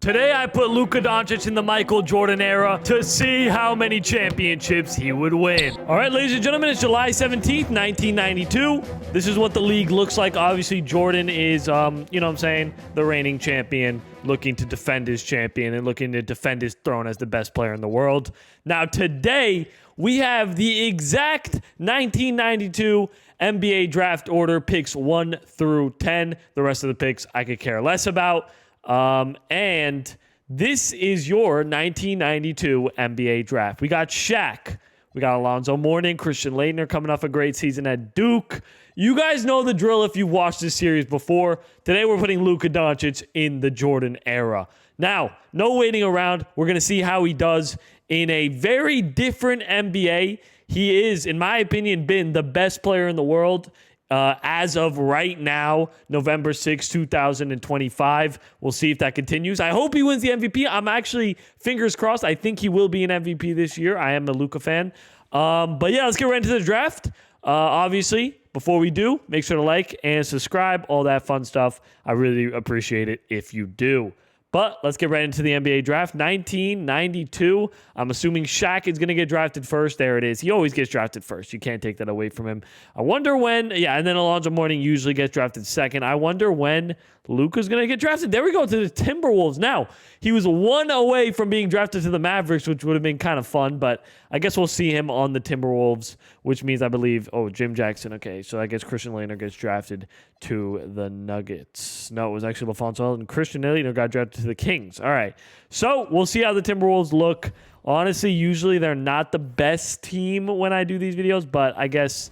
Today I put Luka Doncic in the Michael Jordan era to see how many championships he would win. All right, ladies and gentlemen, it's July 17th, 1992. This is what the league looks like. Obviously, Jordan is, the reigning champion, looking to defend his champion and looking to defend his throne as the best player in the world. Now, today, we have the exact 1992 NBA draft order, picks 1 through 10. The rest of the picks I could care less about. And this is your 1992 NBA draft. We got Shaq. We got Alonzo Mourning, Christian Laettner coming off a great season at Duke. You guys know the drill if you've watched this series before. Today we're putting Luka Doncic in the Jordan era. Now, no waiting around. We're going to see how he does in a very different NBA. He is, in my opinion, been the best player in the world as of right now, November 6, 2025. We'll see if that continues. I hope he wins the MVP. I'm actually, fingers crossed, I think he will be an MVP this year. I am a Luka fan. But yeah, let's get right into the draft. Obviously, before we do, make sure to like and subscribe, all that fun stuff. I really appreciate it if you do. But let's get right into the NBA draft. 1992. I'm assuming Shaq is going to get drafted first. There it is. He always gets drafted first. You can't take that away from him. I wonder when. Yeah, and then Alonzo Mourning usually gets drafted second. I wonder when Luka's going to get drafted. There we go, to the Timberwolves. Now, he was 1 away from being drafted to the Mavericks, which would have been kind of fun. But I guess we'll see him on the Timberwolves, which means I believe, Jim Jackson. Okay, so I guess Christian Laettner gets drafted to the Nuggets. No, it was actually LaFonso, and Christian Laettner got drafted to the Kings. All right, so we'll see how the Timberwolves look. Honestly, usually they're not the best team when I do these videos, but I guess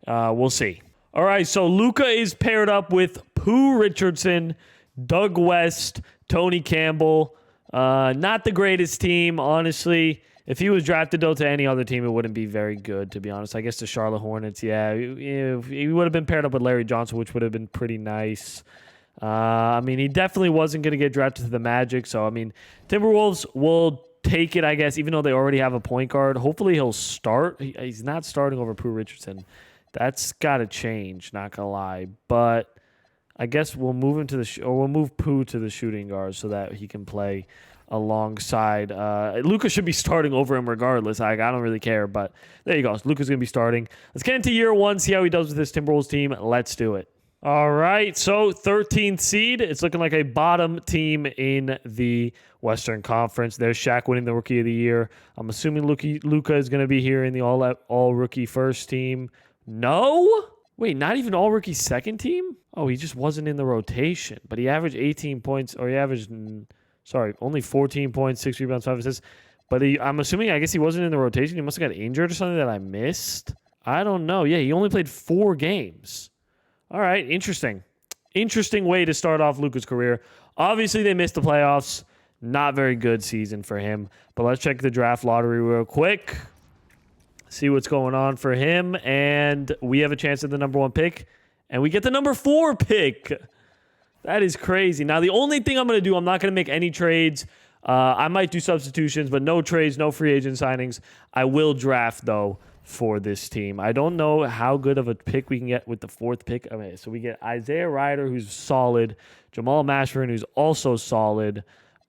we'll see. All right, so Luka is paired up with Pooh Richardson, Doug West, Tony Campbell. Not the greatest team, honestly. If he was drafted, though, to any other team, it wouldn't be very good, to be honest. I guess the Charlotte Hornets, yeah. He would have been paired up with Larry Johnson, which would have been pretty nice. He definitely wasn't going to get drafted to the Magic. So, Timberwolves will take it, I guess, even though they already have a point guard. Hopefully he'll start. He's not starting over Pooh Richardson. That's got to change, not going to lie. But I guess we'll move him to we'll move Pooh to the shooting guard so that he can play alongside. Luka should be starting over him regardless. I don't really care, but there you go. Luka's going to be starting. Let's get into year one, see how he does with this Timberwolves team. Let's do it. All right, so 13th seed. It's looking like a bottom team in the Western Conference. There's Shaq winning the Rookie of the Year. I'm assuming Luka is going to be here in the all-rookie first team. No? Wait, not even all-rookie second team? Oh, he just wasn't in the rotation, but he averaged 18 points, or he averaged... only 14 points, 6 rebounds, 5 assists. But I guess he wasn't in the rotation. He must have got injured or something that I missed. I don't know. Yeah, he only played 4 games. All right, interesting. Interesting way to start off Luka's career. Obviously, they missed the playoffs. Not very good season for him. But let's check the draft lottery real quick. See what's going on for him. And we have a chance at the number 1 pick. And we get the number 4 pick. That is crazy. Now, the only thing I'm going to do, I'm not going to make any trades. I might do substitutions, but no trades, no free agent signings. I will draft, though, for this team. I don't know how good of a pick we can get with the 4th pick. Okay, so we get Isaiah Ryder, who's solid. Jamal Mashburn, who's also solid.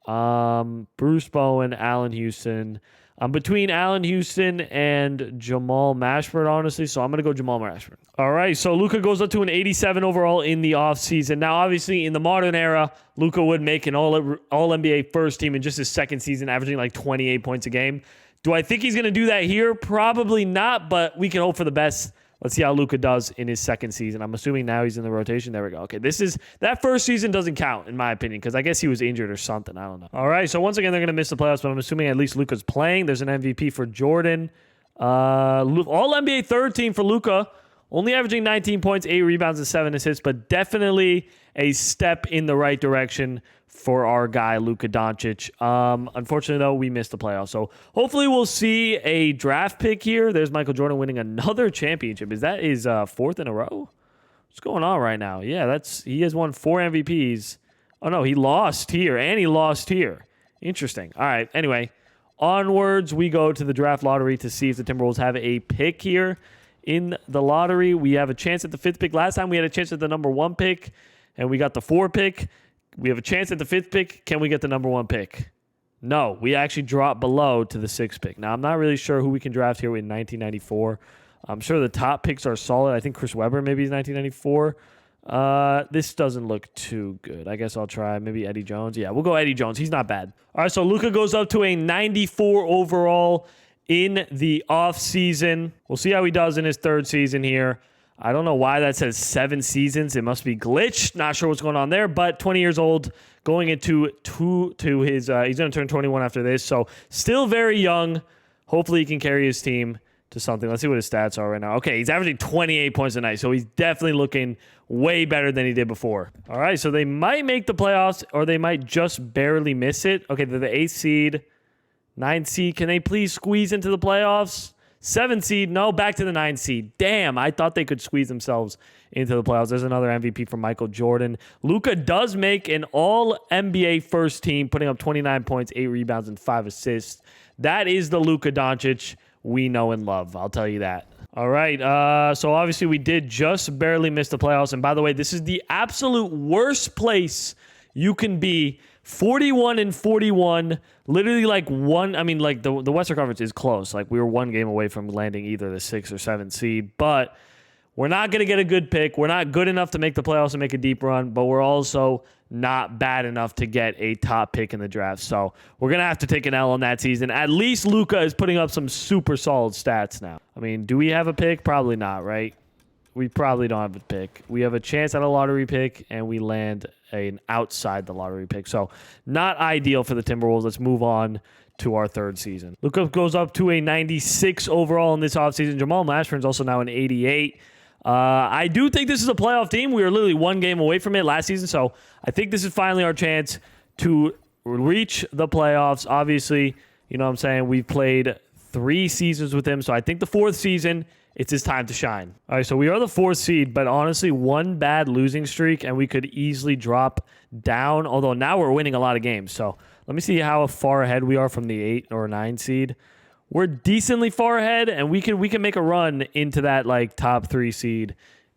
Bruce Bowen, Allen Houston. I'm between Allen Houston and Jamal Mashburn, honestly, so I'm going to go Jamal Mashburn. All right, so Luka goes up to an 87 overall in the offseason. Now, obviously, in the modern era, Luka would make an all-NBA first team in just his second season, averaging like 28 points a game. Do I think he's going to do that here? Probably not, but we can hope for the best. Let's see how Luka does in his second season. I'm assuming now he's in the rotation. There we go. Okay, that first season doesn't count, in my opinion, because I guess he was injured or something. I don't know. All right, so once again, they're going to miss the playoffs, but I'm assuming at least Luka's playing. There's an MVP for Jordan. All-NBA third team for Luka. Only averaging 19 points, 8 rebounds, and 7 assists, but definitely a step in the right direction for our guy, Luka Doncic. Unfortunately, though, we missed the playoffs. So hopefully we'll see a draft pick here. There's Michael Jordan winning another championship. Is that his 4th in a row? What's going on right now? Yeah, he has won 4 MVPs. Oh, no, he lost here, and he lost here. Interesting. All right, anyway, onwards we go to the draft lottery to see if the Timberwolves have a pick here. In the lottery, we have a chance at the 5th pick. Last time we had a chance at the number 1 pick, and we got the 4 pick. We have a chance at the 5th pick. Can we get the number 1 pick? No, we actually drop below to the 6th pick. Now, I'm not really sure who we can draft here in 1994. I'm sure the top picks are solid. I think Chris Webber maybe is 1994. This doesn't look too good. I guess I'll try maybe Eddie Jones. Yeah, we'll go Eddie Jones. He's not bad. All right, so Luka goes up to a 94 overall in the offseason. We'll see how he does in his 3rd season here. I don't know why that says 7 seasons. It must be glitched. Not sure what's going on there, but 20 years old, going into his, he's going to turn 21 after this, so still very young. Hopefully he can carry his team to something. Let's see what his stats are right now. Okay, he's averaging 28 points a night, so he's definitely looking way better than he did before. All right, so they might make the playoffs, or they might just barely miss it. Okay, they're the 8th seed, 9th seed. Can they please squeeze into the playoffs? 7th seed, no, back to the 9th seed. Damn, I thought they could squeeze themselves into the playoffs. There's another MVP from Michael Jordan. Luka does make an all-NBA first team, putting up 29 points, 8 rebounds, and 5 assists. That is the Luka Doncic we know and love. I'll tell you that. All right, so obviously we did just barely miss the playoffs. And by the way, this is the absolute worst place you can be. 41-41, literally like one. I mean, like the Western Conference is close. Like we were 1 game away from landing either the 6th or 7th seed, but we're not going to get a good pick. We're not good enough to make the playoffs and make a deep run, but we're also not bad enough to get a top pick in the draft. So we're going to have to take an L on that season. At least Luka is putting up some super solid stats now. I mean, do we have a pick? Probably not, right? We probably don't have a pick. We have a chance at a lottery pick, and we land an outside the lottery pick. So not ideal for the Timberwolves. Let's move on to our 3rd season. Luka goes up to a 96 overall in this offseason. Jamal Mashburn's also now an 88. I do think this is a playoff team. We were literally 1 game away from it last season, so I think this is finally our chance to reach the playoffs. Obviously, you know what I'm saying, we've played 3 seasons with him, so I think the 4th season, it's his time to shine. All right, so we are the 4th seed, but honestly, 1 bad losing streak, and we could easily drop down, although now we're winning a lot of games. So let me see how far ahead we are from the 8 or 9 seed. We're decently far ahead, and we can make a run into that like top 3 seed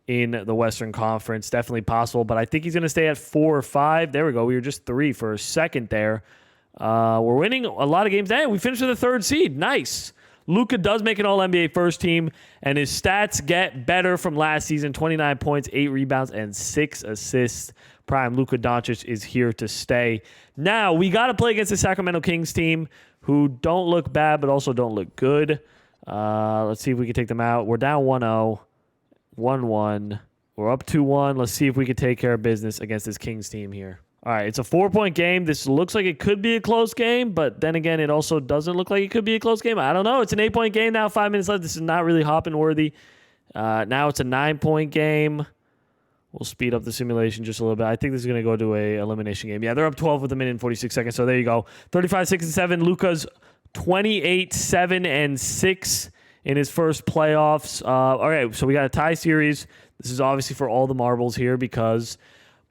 in the Western Conference. Definitely possible, but I think he's going to stay at 4 or 5. There we go. We were just 3 for a second there. We're winning a lot of games. And we finished with the 3rd seed. Nice. Luka does make an All-NBA first team, and his stats get better from last season. 29 points, 8 rebounds, and 6 assists. Prime Luka Doncic is here to stay. Now, we got to play against the Sacramento Kings team, who don't look bad but also don't look good. Let's see if we can take them out. We're down 1-0, 1-1. We're up 2-1. Let's see if we can take care of business against this Kings team here. All right, it's a 4-point game. This looks like it could be a close game, but then again, it also doesn't look like it could be a close game. I don't know. It's an 8-point game now, 5 minutes left. This is not really hopping worthy. Now it's a 9-point game. We'll speed up the simulation just a little bit. I think this is going to go to a elimination game. Yeah, they're up 12 with a minute and 46 seconds. So there you go. 35-6-7. Luka's 28-7-6 in his first playoffs. All right, so we got a tie series. This is obviously for all the marbles here because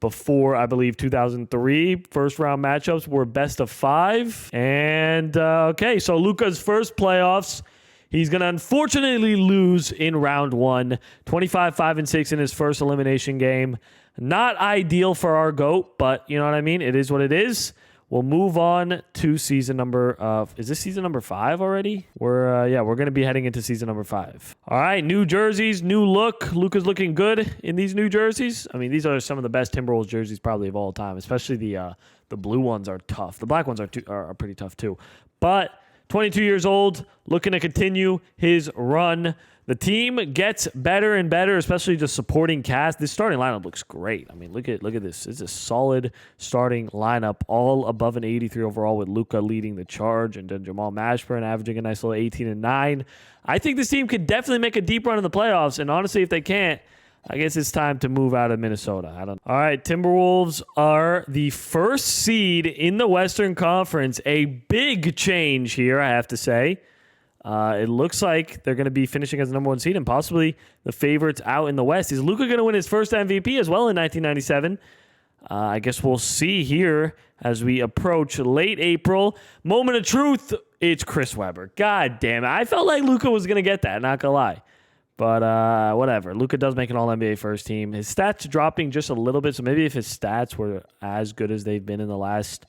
before, I believe, 2003, first-round matchups were best of 5. And, okay, so Luka's first playoffs, he's going to unfortunately lose in round 1. 25-5-6 in his first elimination game. Not ideal for our GOAT, but you know what I mean? It is what it is. We'll move on to season number, is this season number 5 already? We're going to be heading into season number 5. All right, new jerseys, new look. Luka's looking good in these new jerseys. I mean, these are some of the best Timberwolves jerseys probably of all time, especially the blue ones are tough. The black ones are pretty tough too. But 22 years old, looking to continue his run. The team gets better and better, especially the supporting cast. This starting lineup looks great. I mean, look at this. It's a solid starting lineup, all above an 83 overall with Luka leading the charge and then Jamal Mashburn averaging a nice little 18-9. I think this team could definitely make a deep run in the playoffs, and honestly, if they can't, I guess it's time to move out of Minnesota. I don't know. All right, Timberwolves are the first seed in the Western Conference. A big change here, I have to say. It looks like they're going to be finishing as the number 1 seed and possibly the favorites out in the West. Is Luka going to win his first MVP as well in 1997? I guess we'll see here as we approach late April. Moment of truth, it's Chris Webber. God damn it. I felt like Luka was going to get that, not going to lie. But whatever. Luka does make an All-NBA first team. His stats dropping just a little bit. So maybe if his stats were as good as they've been in the last,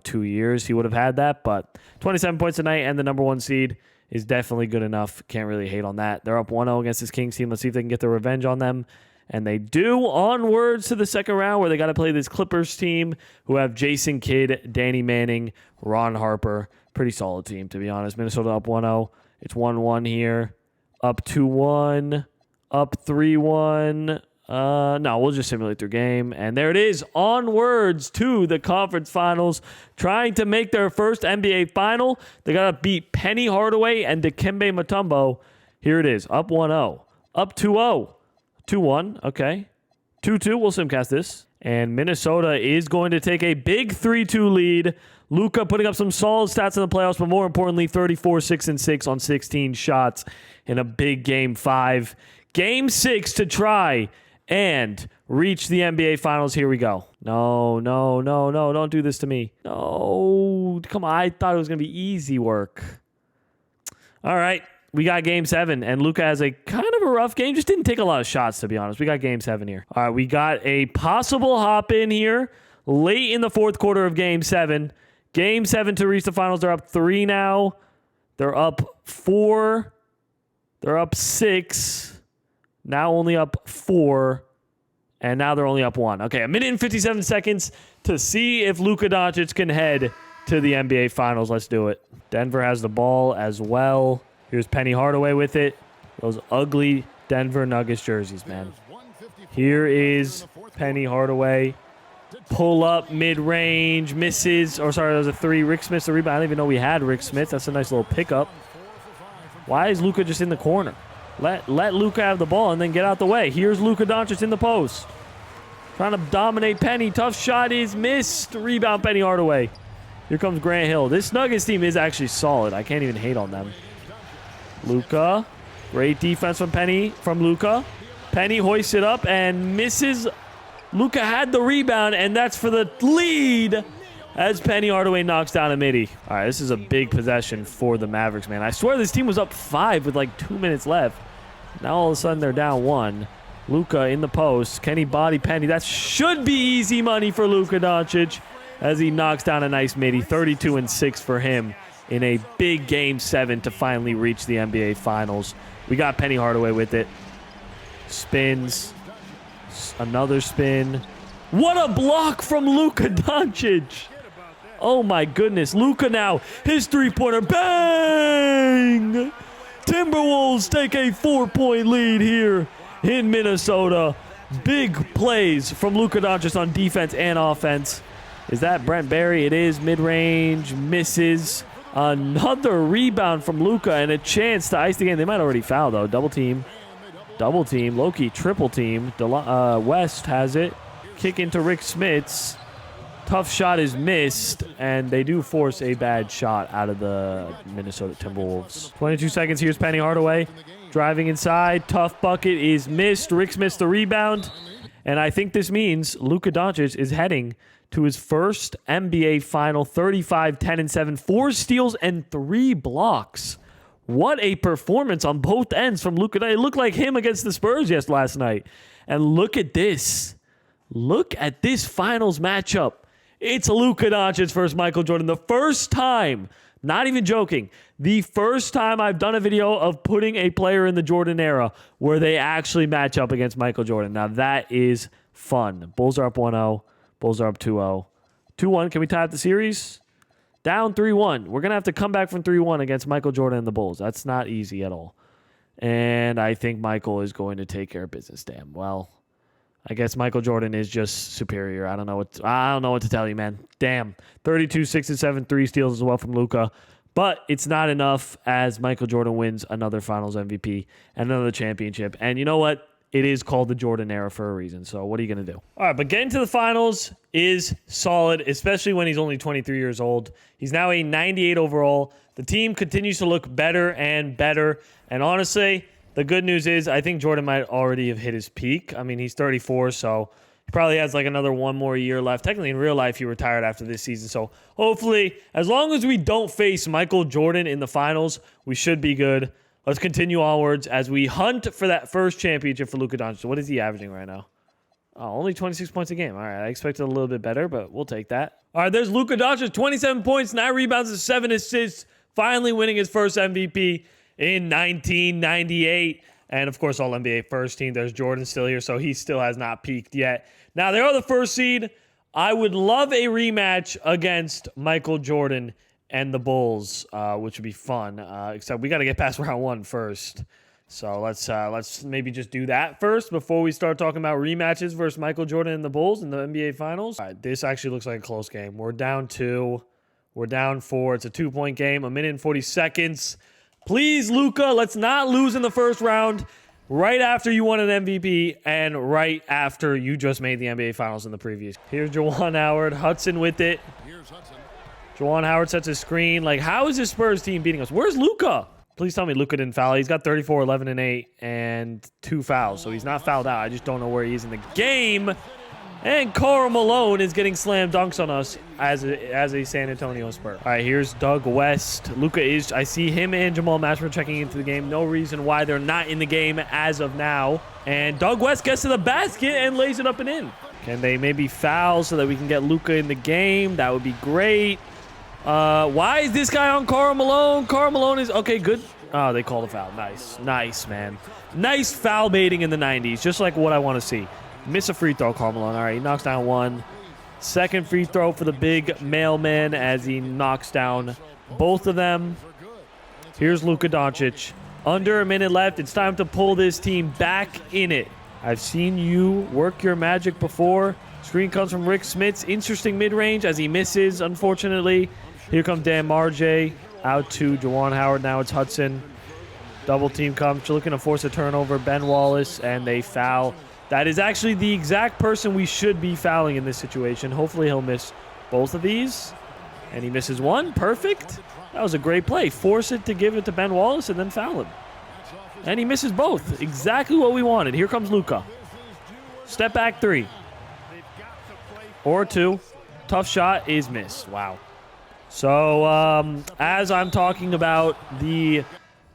2 years, he would have had that. But 27 points tonight and the number 1 seed is definitely good enough. Can't really hate on that. They're up 1-0 against this Kings team. Let's see if they can get their revenge on them. And they do. Onwards to the second round where they got to play this Clippers team who have Jason Kidd, Danny Manning, Ron Harper. Pretty solid team, to be honest. Minnesota up 1-0. It's 1-1 here. Up 2-1, up 3-1. No, we'll just simulate their game. And there it is. Onwards to the conference finals. Trying to make their first NBA final. They got to beat Penny Hardaway and Dikembe Mutombo. Here it is. Up 1-0. Up 2-0. 2-1. Okay. 2-2. We'll simcast this. And Minnesota is going to take a big 3-2 lead. Luka putting up some solid stats in the playoffs, but more importantly, 34, 6-6 on 16 shots in a big Game 5. Game 6 to try and reach the NBA Finals. Here we go. No. Don't do this to me. No. Come on. I thought it was going to be easy work. All right. We got Game 7, and Luka has a kind of a rough game. Just didn't take a lot of shots, to be honest. We got Game 7 here. All right. We got a possible hop in here late in the fourth quarter of Game 7. Game 7 to reach the finals. They're up 3 now. They're up 4. They're up 6. Now only up 4. And now they're only up 1. Okay, 1 minute and 57 seconds to see if Luka Doncic can head to the NBA Finals. Let's do it. Denver has the ball as well. Here's Penny Hardaway with it. Those ugly Denver Nuggets jerseys, man. Here is Penny Hardaway. Pull up, mid-range, misses. Or sorry, that was a 3. Rick Smith's the rebound. I didn't even know we had Rick Smith. That's a nice little pickup. Why is Luka just in the corner? Let Luka have the ball and then get out the way. Here's Luka Doncic in the post. Trying to dominate Penny. Tough shot is missed. Rebound, Penny Hardaway. Here comes Grant Hill. This Nuggets team is actually solid. I can't even hate on them. Luka. Great defense from Luka. Penny hoists it up and misses. Luka had the rebound, and that's for the lead as Penny Hardaway knocks down a midi. All right, this is a big possession for the Mavericks, man. I swear this team was up 5 with like 2 minutes left. Now all of a sudden they're down 1. Luka in the post. Can he body Penny? That should be easy money for Luka Doncic as he knocks down a nice midi. 32-6 for him in a big Game 7 to finally reach the NBA Finals. We got Penny Hardaway with it. Spins. Another spin. What a block from Luka Doncic. Oh my goodness. Luka now. His three-pointer. Bang! Timberwolves take a 4-point lead here in Minnesota. Big plays from Luka Doncic on defense and offense. Is that Brent Barry? It is. Mid-range. Misses. Another rebound from Luka and a chance to ice the game. They might already foul, though. Double team. Double team. Low-key triple team. West has it. Kick into Rick Smits. Tough shot is missed, and they do force a bad shot out of the Minnesota Timberwolves. 22 seconds. Here's Penny Hardaway. Driving inside. Tough bucket is missed. Rick Smits the rebound. And I think this means Luka Doncic is heading to his first NBA final. 35, 10, and 7. 4 steals and 3 blocks. What a performance on both ends from Luka. It looked like him against the Spurs last night. And look at this. Look at this finals matchup. It's Luka Doncic versus Michael Jordan. The first time, not even joking, the first time I've done a video of putting a player in the Jordan era where they actually match up against Michael Jordan. Now that is fun. Bulls are up 1-0. Bulls are up 2-0. 2-1. Can we tie up the series? Down 3-1. We're going to have to come back from 3-1 against Michael Jordan and the Bulls. That's not easy at all. And I think Michael is going to take care of business. Damn. Well, I guess Michael Jordan is just superior. I don't know what to tell you, man. Damn. 32, 6 and 7, 3 steals as well from Luka. But it's not enough as Michael Jordan wins another Finals MVP and another championship. And you know what? It is called the Jordan era for a reason. So what are you going to do? All right, but getting to the finals is solid, especially when he's only 23 years old. He's now a 98 overall. The team continues to look better and better. And honestly, the good news is I think Jordan might already have hit his peak. I mean, he's 34, so he probably has like another 1 more year left. Technically, in real life, he retired after this season. So hopefully, as long as we don't face Michael Jordan in the finals, we should be good. Let's continue onwards as we hunt for that first championship for Luka Doncic. What is he averaging right now? Oh, only 26 points a game. All right, I expected a little bit better, but we'll take that. All right, there's Luka Doncic, 27 points, 9 rebounds, and 7 assists, finally winning his first MVP in 1998. And, of course, All-NBA first team. There's Jordan still here, so he still has not peaked yet. Now, they are the first seed. I would love a rematch against Michael Jordan and the Bulls, which would be fun, except we got to get past round 1 first. So let's maybe just do that first before we start talking about rematches versus Michael Jordan and the Bulls in the NBA Finals. All right, this actually looks like a close game. We're down 2. We're down 4. It's a 2-point game, 1 minute and 40 seconds. Please, Luka, let's not lose in the first round right after you won an MVP and right after you just made the NBA Finals in the previous. Here's Juwan Howard. Hudson with it. Juwan Howard sets his screen. Like, how is this Spurs team beating us? Where's Luka? Please tell me Luka didn't foul. He's got 34, 11, and 8, and 2 fouls. So he's not fouled out. I just don't know where he is in the game. And Karl Malone is getting slam dunks on us as a San Antonio Spur. All right, here's Doug West. Luka is, I see him and Jamal Mashburn checking into the game. No reason why they're not in the game as of now. And Doug West gets to the basket and lays it up and in. Can they maybe foul so that we can get Luka in the game? That would be great. Why is this guy on Karl Malone? Karl Malone is... Okay, good. Oh, they called a foul. Nice. Nice, man. Nice foul baiting in the 90s. Just like what I want to see. Miss a free throw, Karl Malone. All right, he knocks down 1. Second free throw for the big mailman as he knocks down both of them. Here's Luka Doncic. Under a minute left. It's time to pull this team back in it. I've seen you work your magic before. Screen comes from Rick Smits. Interesting mid-range as he misses, unfortunately. Here comes Dan Marjay out to Juwan Howard. Now it's Hudson. Double team comes. Looking to force a turnover. Ben Wallace, and they foul. That is actually the exact person we should be fouling in this situation. Hopefully he'll miss both of these. And he misses 1. Perfect. That was a great play. Force it to give it to Ben Wallace and then foul him. And he misses both. Exactly what we wanted. Here comes Luka. Step back 3. Or 2. Tough shot is missed. Wow. So, as I'm talking about the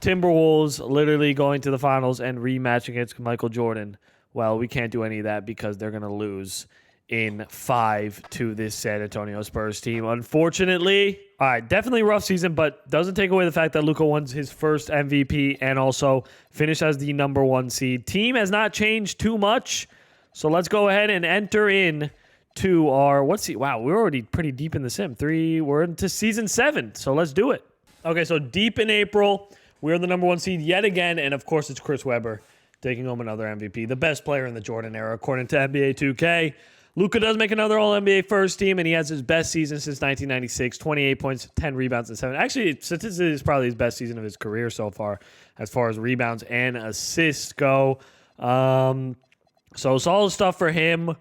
Timberwolves literally going to the finals and rematch against Michael Jordan, well, we can't do any of that because they're going to lose in 5 to this San Antonio Spurs team, unfortunately. All right, definitely rough season, but doesn't take away the fact that Luka won his first MVP and also finished as the number 1 seed. Team has not changed too much, so let's go ahead and enter in to our, wow, we're already pretty deep in the sim. We're into season 7, so let's do it. Okay, so deep in April, we're the number 1 seed yet again, and of course it's Chris Webber taking home another MVP, the best player in the Jordan era, according to NBA 2K. Luka does make another All-NBA first team, and he has his best season since 1996, 28 points, 10 rebounds, and 7. Actually, statistically, it's probably his best season of his career so far as rebounds and assists go. So solid stuff for him.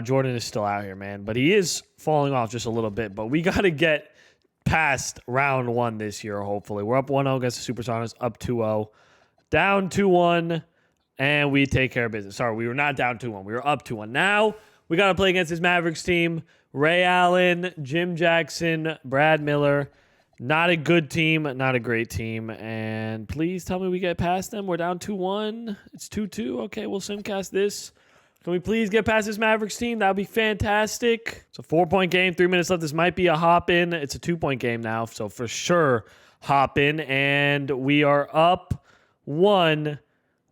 Jordan is still out here, man, but he is falling off just a little bit. But we got to get past round 1 this year, hopefully. We're up 1-0 against the Supersonics, up 2-0, down 2-1, and we take care of business. Sorry, we were not down 2-1. We were up 2-1. Now we got to play against this Mavericks team. Ray Allen, Jim Jackson, Brad Miller. Not a good team, not a great team. And please tell me we get past them. We're down 2-1. It's 2-2. Okay, we'll simcast this. Can we please get past this Mavericks team? That would be fantastic. It's a 4-point game, 3 minutes left. This might be a hop-in. It's a 2-point game now, so for sure hop-in. And we are up 1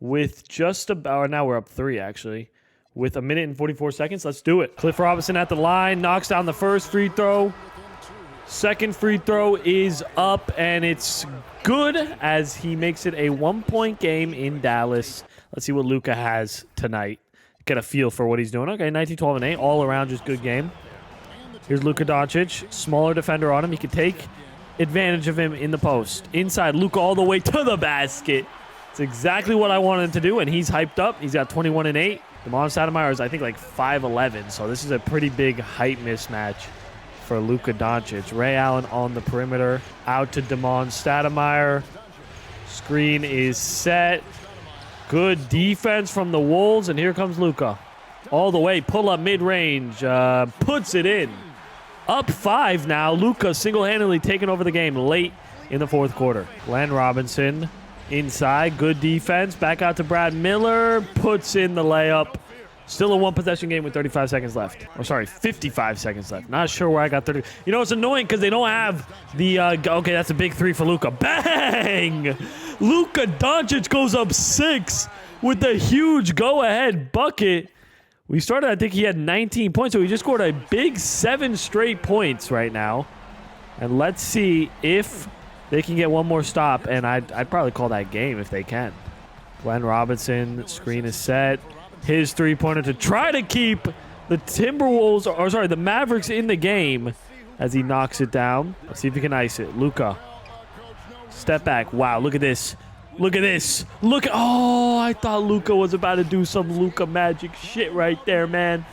with just about, or now we're up 3, actually, with 1 minute and 44 seconds. Let's do it. Cliff Robinson at the line, knocks down the first free throw. Second free throw is up, and it's good as he makes it a 1-point game in Dallas. Let's see what Luka has tonight. Get a feel for what he's doing. Okay, 19, 12, and 8. All around, just good game. Here's Luka Doncic. Smaller defender on him. He can take advantage of him in the post. Inside, Luka all the way to the basket. It's exactly what I wanted him to do, and he's hyped up. He's got 21 and 8. Damon Stoudemire is, I think, like 5'11", so this is a pretty big height mismatch for Luka Doncic. Ray Allen on the perimeter. Out to Damon Stoudemire. Screen is set. Good defense from the Wolves, and here comes Luka. All the way, pull up mid-range, puts it in. Up 5 now. Luka single-handedly taking over the game late in the fourth quarter. Glenn Robinson inside. Good defense. Back out to Brad Miller. Puts in the layup. Still a one-possession game with 35 seconds left. Or sorry, 55 seconds left. Not sure where I got 30. You know, it's annoying because they don't have the... okay, that's a big three for Luka. Bang! Luka Doncic goes up 6 with a huge go-ahead bucket. We started, I think he had 19 points, so he just scored a big 7 straight points right now. And let's see if they can get one more stop, and I'd probably call that game if they can. Glenn Robinson, screen is set. His three-pointer to try to keep the Timberwolves, or sorry, the Mavericks in the game as he knocks it down. Let's see if he can ice it. Luka. Step back. Wow, look at this. Look at this. Look at... Oh, I thought Luka was about to do some Luka magic shit right there, man.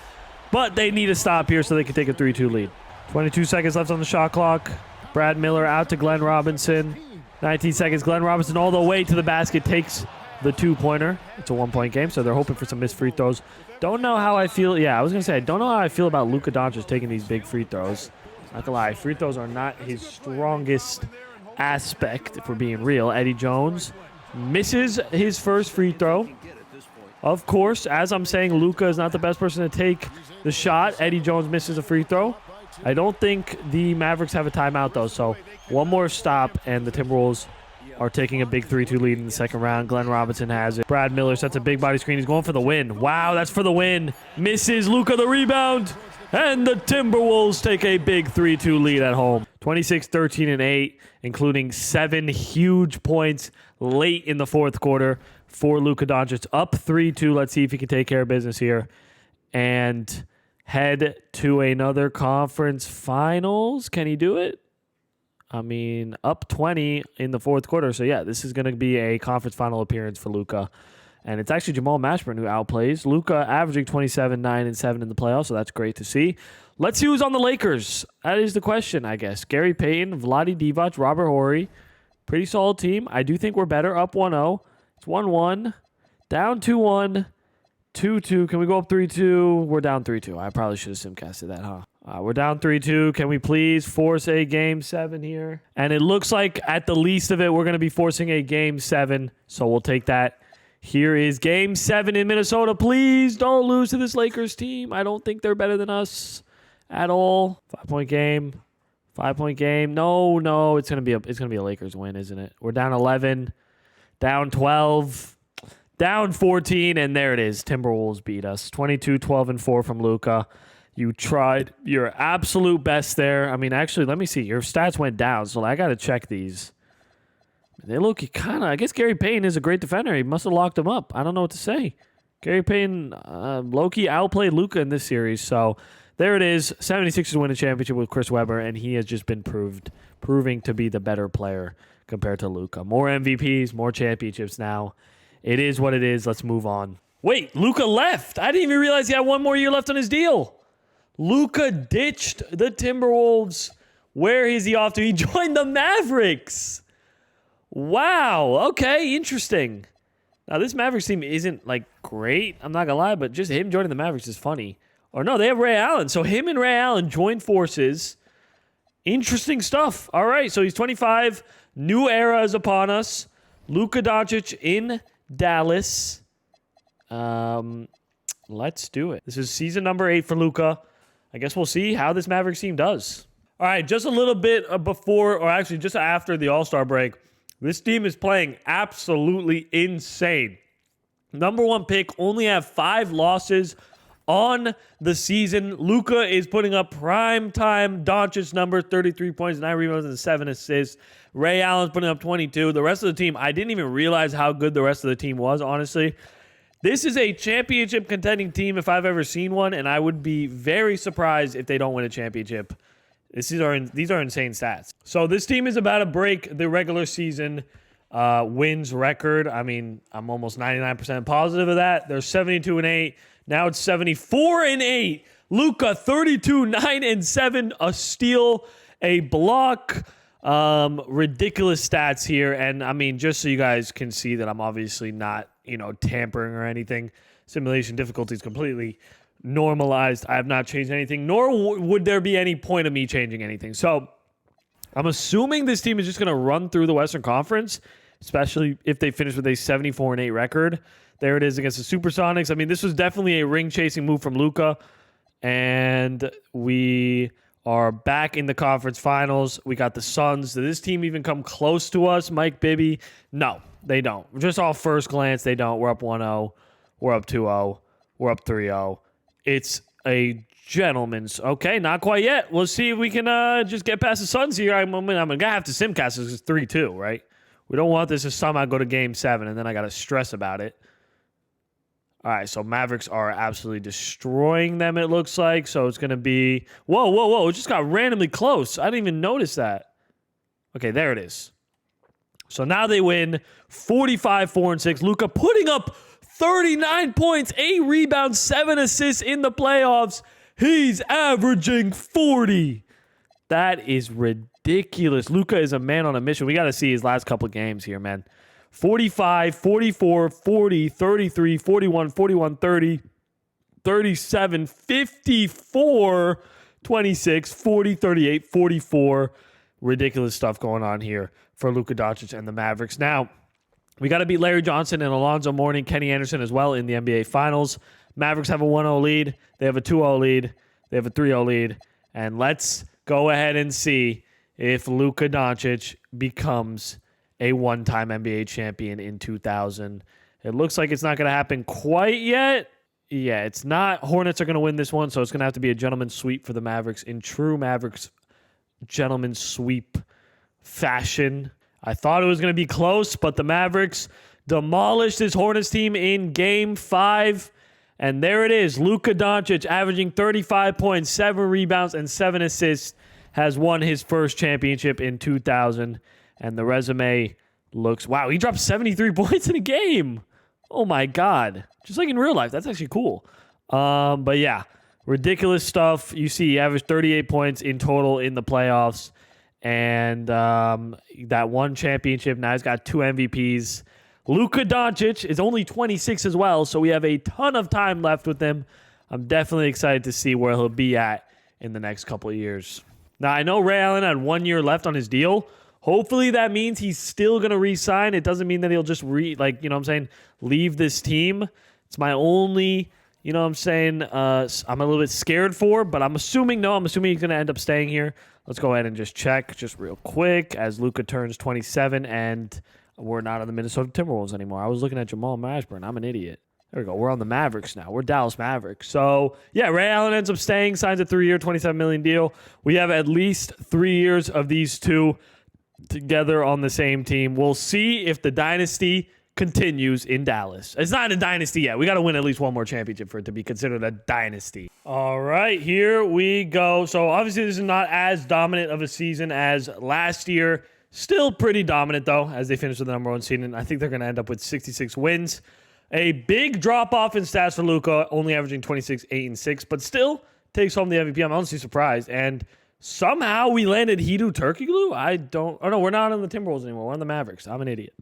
But they need a stop here so they can take a 3-2 lead. 22 seconds left on the shot clock. Brad Miller out to Glenn Robinson. 19 seconds. Glenn Robinson all the way to the basket. Takes the two-pointer. It's a one-point game, so they're hoping for some missed free throws. Don't know how I feel. Yeah, I was going to say, I don't know how I feel about Luka Doncic taking these big free throws. Not gonna lie, free throws are not his strongest aspect, if we're being real. Eddie Jones misses his first free throw. Of course, as I'm saying, Luka is not the best person to take the shot. Eddie Jones misses a free throw. I don't think the Mavericks have a timeout, though, so one more stop, and the Timberwolves are taking a big 3-2 lead in the second round. Glenn Robinson has it. Brad Miller sets a big body screen. He's going for the win. Wow, that's for the win. Misses. Luka the rebound. And the Timberwolves take a big 3-2 lead at home. 26, 13, and 8, including 7 huge points late in the fourth quarter for Luka Doncic. Up 3-2. Let's see if he can take care of business here and head to another conference finals. Can he do it? I mean, up 20 in the fourth quarter. So, yeah, this is going to be a conference final appearance for Luka. And it's actually Jamal Mashburn who outplays. Luka averaging 27, 9, and 7 in the playoffs, so that's great to see. Let's see who's on the Lakers. That is the question, I guess. Gary Payton, Vlade Divac, Robert Horry. Pretty solid team. I do think we're better. Up 1-0. It's 1-1. Down 2-1. 2-2. Can we go up 3-2? We're down 3-2. I probably should have simcasted that, huh? We're down 3-2. Can we please force a Game 7 here? And it looks like at the least of it, we're going to be forcing a Game 7. So we'll take that. Here is Game 7 in Minnesota. Please don't lose to this Lakers team. I don't think they're better than us at all. 5-point game. 5-point game. No. It's gonna be a Lakers win, isn't it? We're down 11. Down 12. Down 14, and there it is. Timberwolves beat us. 22, 12, and 4 from Luka. You tried your absolute best there. I mean, actually, let me see. Your stats went down, so I got to check these. They look kind of... I guess Gary Payton is a great defender. He must have locked him up. I don't know what to say. Gary Payton, low-key outplayed Luka in this series, so there it is. 76ers win a championship with Chris Webber, and he has just been proving to be the better player compared to Luka. More MVPs, more championships now. It is what it is. Let's move on. Wait, Luka left. I didn't even realize he had one more year left on his deal. Luka ditched the Timberwolves. Where is he off to? He joined the Mavericks. Wow. Okay, interesting. Now, this Mavericks team isn't, like, great. I'm not going to lie, but just him joining the Mavericks is funny. Or no, they have Ray Allen. So him and Ray Allen joined forces. Interesting stuff. All right, so he's 25. New era is upon us. Luka Doncic in Dallas. Let's do it. This is season number 8 for Luka. I guess we'll see how this Mavericks team does. All right, just a little bit before, or actually just after the All-Star break, this team is playing absolutely insane. Number 1 pick, only have 5 losses on the season. Luka is putting up prime-time Doncic numbers, 33 points, 9 rebounds, and 7 assists. Ray Allen's putting up 22. The rest of the team, I didn't even realize how good the rest of the team was, honestly. This is a championship contending team if I've ever seen one, and I would be very surprised if they don't win a championship. These are insane stats. So this team is about to break the regular season wins record. I mean, I'm almost 99% positive of that. They're 72-8. Now it's 74-8. Luka 32, 9 and 7, a steal, a block. Ridiculous stats here. And I mean, just so you guys can see that I'm obviously not, tampering or anything. Simulation difficulty is completely normalized. I have not changed anything, nor would there be any point of me changing anything. So I'm assuming this team is just going to run through the Western Conference, especially if they finish with a 74-8 record. There it is against the Supersonics. I mean, this was definitely a ring-chasing move from Luka, and we are back in the conference finals. We got the Suns. Does this team even come close to us, Mike Bibby? No, they don't. Just off first glance, they don't. We're up 1-0. We're up 2-0. We're up 3-0. It's a gentleman's. Okay, not quite yet. We'll see if we can just get past the Suns here. I'm going to have to simcast this. It's 3-2, right? We don't want this to somehow go to Game 7, and then I got to stress about it. All right, so Mavericks are absolutely destroying them, it looks like. So it's going to be... Whoa. It just got randomly close. I didn't even notice that. Okay, there it is. So now they win 45-4-6. Luka putting up 39 points, 8 rebounds, 7 assists in the playoffs. He's averaging 40. That is ridiculous. Luka is a man on a mission. We got to see his last couple of games here, man. 45, 44, 40, 33, 41, 41, 30, 37, 54, 26, 40, 38, 44. Ridiculous stuff going on here for Luka Doncic and the Mavericks. Now, we got to beat Larry Johnson and Alonzo Mourning, Kenny Anderson as well in the NBA Finals. Mavericks have a 1-0 lead. They have a 2-0 lead. They have a 3-0 lead. And let's go ahead and see if Luka Doncic becomes a one-time NBA champion in 2000. It looks like it's not going to happen quite yet. Yeah, it's not. Hornets are going to win this one, so it's going to have to be a gentleman's sweep for the Mavericks in true Mavericks gentleman's sweep fashion. I thought it was going to be close, but the Mavericks demolished this Hornets team in Game 5. And there it is. Luka Doncic, averaging 35 points, 7 rebounds, and 7 assists, has won his first championship in 2000. And the resume looks... Wow, he dropped 73 points in a game. Oh, my God. Just like in real life. That's actually cool. But, yeah, ridiculous stuff. You see he averaged 38 points in total in the playoffs. And that one championship. Now he's got 2 MVPs. Luka Doncic is only 26 as well, so we have a ton of time left with him. I'm definitely excited to see where he'll be at in the next couple of years. Now, I know Ray Allen had 1 year left on his deal. Hopefully that means he's still going to re-sign. It doesn't mean that he'll just leave this team. It's my only, I'm a little bit scared for, but I'm assuming he's going to end up staying here. Let's go ahead and just check just real quick as Luka turns 27 and we're not on the Minnesota Timberwolves anymore. I was looking at Jamal Mashburn. I'm an idiot. There we go. We're on the Mavericks now. We're Dallas Mavericks. So, yeah, Ray Allen ends up staying, signs a 3-year, $27 million deal. We have at least 3 years of these two together on the same team. We'll see if the dynasty continues in Dallas. It's not a dynasty yet. We got to win at least one more championship for it to be considered a dynasty. All right, here we go. So obviously this is not as dominant of a season as last year. Still pretty dominant though, as they finish with the number 1 seed, and I think they're going to end up with 66 wins. A big drop off in stats for Luka, only averaging 26, 8, and 6, but still takes home the MVP. I'm honestly surprised. And somehow we landed Hedo Turkoglu. No, we're not on the Timberwolves anymore. We're on the Mavericks. I'm an idiot.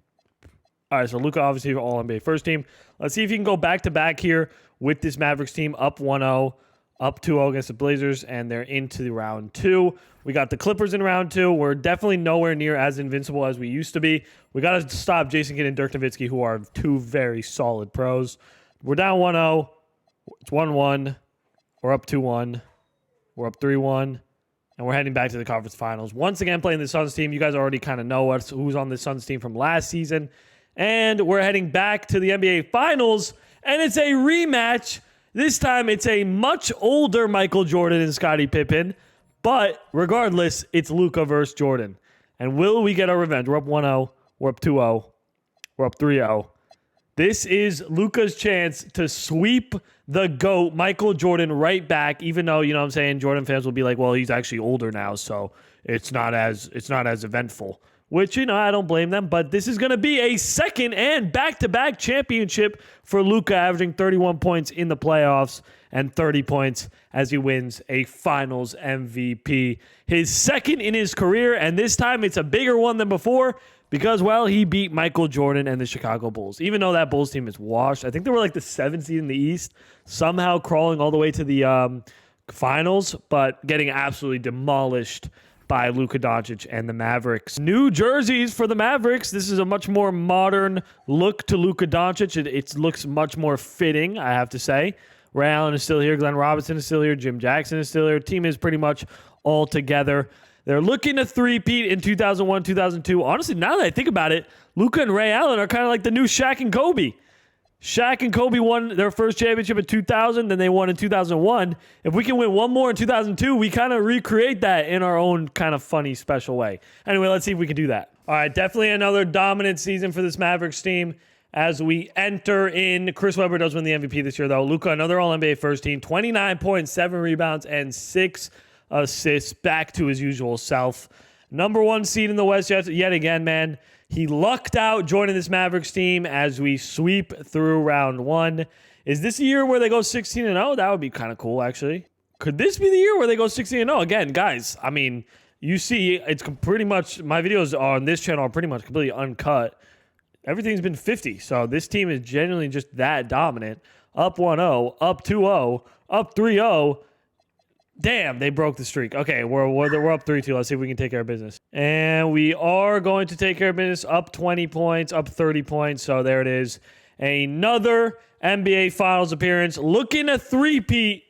All right, so Luka obviously All-NBA first team. Let's see if he can go back-to-back here with this Mavericks team, up 1-0, up 2-0 against the Blazers, and they're into the round 2. We got the Clippers in round 2. We're definitely nowhere near as invincible as we used to be. We got to stop Jason Kidd and Dirk Nowitzki, who are 2 very solid pros. We're down 1-0. It's 1-1. We're up 2-1. We're up 3-1. And we're heading back to the conference finals. Once again, playing the Suns team. You guys already kind of know who's on the Suns team from last season. And we're heading back to the NBA Finals, and it's a rematch. This time, it's a much older Michael Jordan and Scottie Pippen, but regardless, it's Luka versus Jordan. And will we get our revenge? We're up 1-0. We're up 2-0. We're up 3-0. This is Luka's chance to sweep the GOAT, Michael Jordan, right back, even though, Jordan fans will be like, well, he's actually older now, so it's not as eventful. Which, I don't blame them, but this is going to be a second and back-to-back championship for Luka, averaging 31 points in the playoffs and 30 points as he wins a Finals MVP. His second in his career, and this time it's a bigger one than before because, well, he beat Michael Jordan and the Chicago Bulls. Even though that Bulls team is washed, I think they were like the 7th seed in the East, somehow crawling all the way to the Finals, but getting absolutely demolished by Luka Doncic and the Mavericks. New jerseys for the Mavericks. This is a much more modern look to Luka Doncic. It looks much more fitting, I have to say. Ray Allen is still here. Glenn Robinson is still here. Jim Jackson is still here. Team is pretty much all together. They're looking to three-peat in 2001, 2002. Honestly, now that I think about it, Luka and Ray Allen are kind of like the new Shaq and Kobe. Shaq and Kobe won their first championship in 2000, then they won in 2001. If we can win one more in 2002, we kind of recreate that in our own kind of funny, special way. Anyway, let's see if we can do that. All right, definitely another dominant season for this Mavericks team as we enter in. Chris Webber does win the MVP this year, though. Luka, another All-NBA first team, 29 points, 7 rebounds, and 6 assists, back to his usual self. Number 1 seed in the West yet again, man. He lucked out joining this Mavericks team as we sweep through round 1. Is this a year where they go 16-0? That would be kind of cool, actually. Could this be the year where they go 16-0? Again, guys, I mean, you see, it's pretty much, my videos on this channel are pretty much completely uncut. Everything's been 50, so this team is genuinely just that dominant. Up 1-0, up 2-0, up 3-0. Damn, they broke the streak. Okay, we're up 3-2. Let's see if we can take care of business. And we are going to take care of business. Up 20 points, up 30 points. So there it is. Another NBA Finals appearance. Looking to three-peat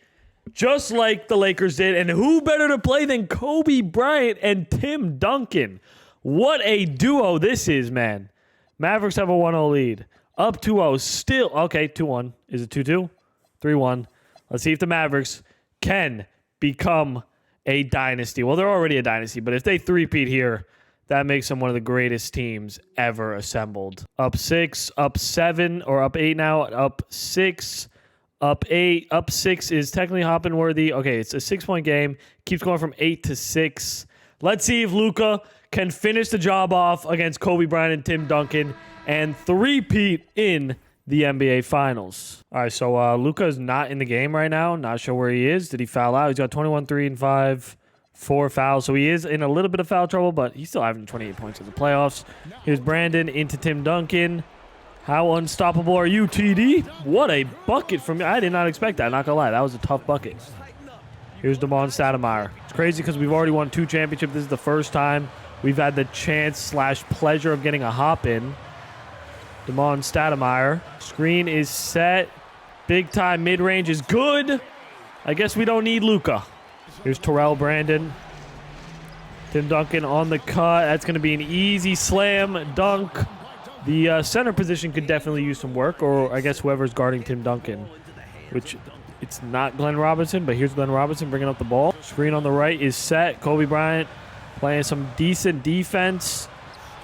just like the Lakers did. And who better to play than Kobe Bryant and Tim Duncan? What a duo this is, man. Mavericks have a 1-0 lead. Up 2-0. Still, okay, 2-1. Is it 2-2? 3-1. Let's see if the Mavericks can become a dynasty. Well, they're already a dynasty, but if they three-peat here, that makes them one of the greatest teams ever assembled. Up 6, up 7, or up 8 now, up 6, up 8, up 6 is technically hopping worthy. Okay, it's a 6-point game. Keeps going from 8 to 6. Let's see if Luka can finish the job off against Kobe Bryant and Tim Duncan and three-peat in the NBA Finals. All right, so Luka is not in the game right now. Not sure where he is. Did he foul out? He's got 21, 3, and 5, 4 fouls. So he is in a little bit of foul trouble, but he's still having 28 points in the playoffs. Here's Brandon into Tim Duncan. How unstoppable are you, TD? What a bucket from me. I did not expect that. Not going to lie. That was a tough bucket. Here's Damon Stoudemire. It's crazy because we've already won 2 championships. This is the first time we've had the chance/pleasure of getting a hop in. Damon Stoudemire. Screen is set. Big time mid-range is good. I guess we don't need Luka. Here's Terrell Brandon. Tim Duncan on the cut. That's going to be an easy slam dunk. The center position could definitely use some work, or I guess whoever's guarding Tim Duncan, which it's not Glenn Robinson, but here's Glenn Robinson bringing up the ball. Screen on the right is set. Kobe Bryant playing some decent defense.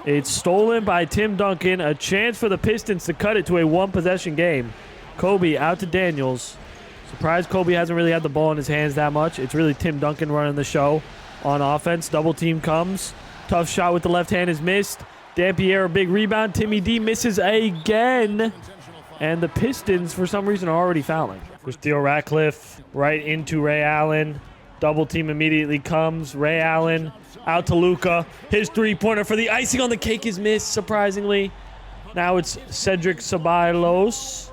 It's stolen by Tim Duncan. A chance for the Pistons to cut it to a one-possession game. Kobe out to Daniels. Surprised Kobe hasn't really had the ball in his hands that much. It's really Tim Duncan running the show on offense. Double team comes. Tough shot with the left hand is missed. Dampierre, big rebound. Timmy D misses again. And the Pistons, for some reason, are already fouling. There's Theo Ratcliffe right into Ray Allen. Double team immediately comes. Ray Allen out to Luka. His three-pointer for the icing on the cake is missed, surprisingly. Now it's Cedric Ceballos.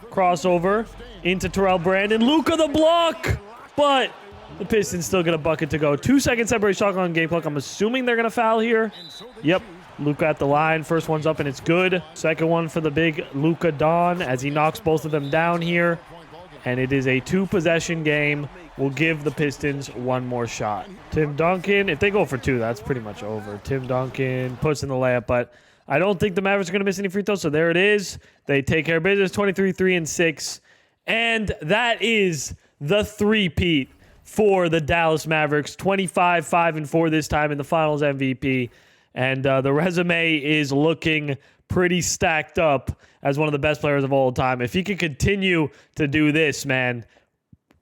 Crossover into Terrell Brandon. Luka the block! But the Pistons still get a bucket to go. 2-second separation shot on game clock. I'm assuming they're going to foul here. Yep. Luka at the line. First one's up and it's good. Second one for the big Luka Don as he knocks both of them down here. And it is a 2-possession game. We'll give the Pistons one more shot. Tim Duncan, if they go for 2, that's pretty much over. Tim Duncan puts in the layup, but I don't think the Mavericks are going to miss any free throws, so there it is. They take care of business, 23, 3, and 6. And that is the three-peat for the Dallas Mavericks. 25, 5, and 4 this time in the Finals MVP. And the resume is looking pretty stacked up as one of the best players of all time. If he can continue to do this, man,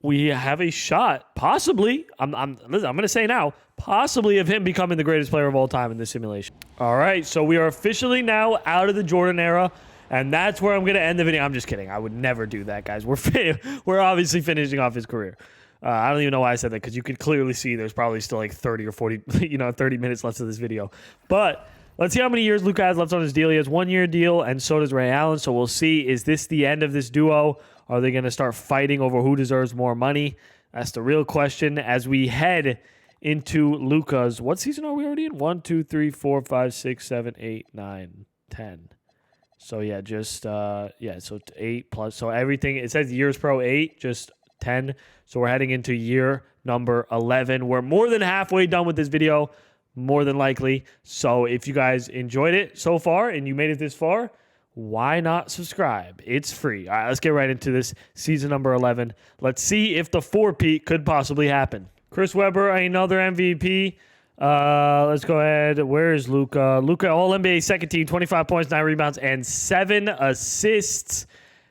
we have a shot, possibly. I'm going to say now, possibly of him becoming the greatest player of all time in this simulation. All right, so we are officially now out of the Jordan era, and that's where I'm going to end the video. I'm just kidding. I would never do that, guys. We're obviously finishing off his career. I don't even know why I said that, because you could clearly see there's probably still like 30 or 40, 30 minutes left of this video. But let's see how many years Luka has left on his deal. He has 1-year deal, and so does Ray Allen. So we'll see, is this the end of this duo? Are they going to start fighting over who deserves more money? That's the real question as we head into Luka's. What season are we already in? 1, 2, 3, 4, 5, 6, 7, 8, 9, 10. So yeah, just so 8 plus. So everything, it says years pro 8, just 10. So we're heading into year number 11. We're more than halfway done with this video, more than likely. So if you guys enjoyed it so far and you made it this far, why not subscribe? It's free. All right, let's get right into this season number 11. Let's see if the four-peat could possibly happen. Chris Webber, another MVP. Let's go ahead. Where is Luka? Luka, All-NBA second team, 25 points, 9 rebounds, and 7 assists.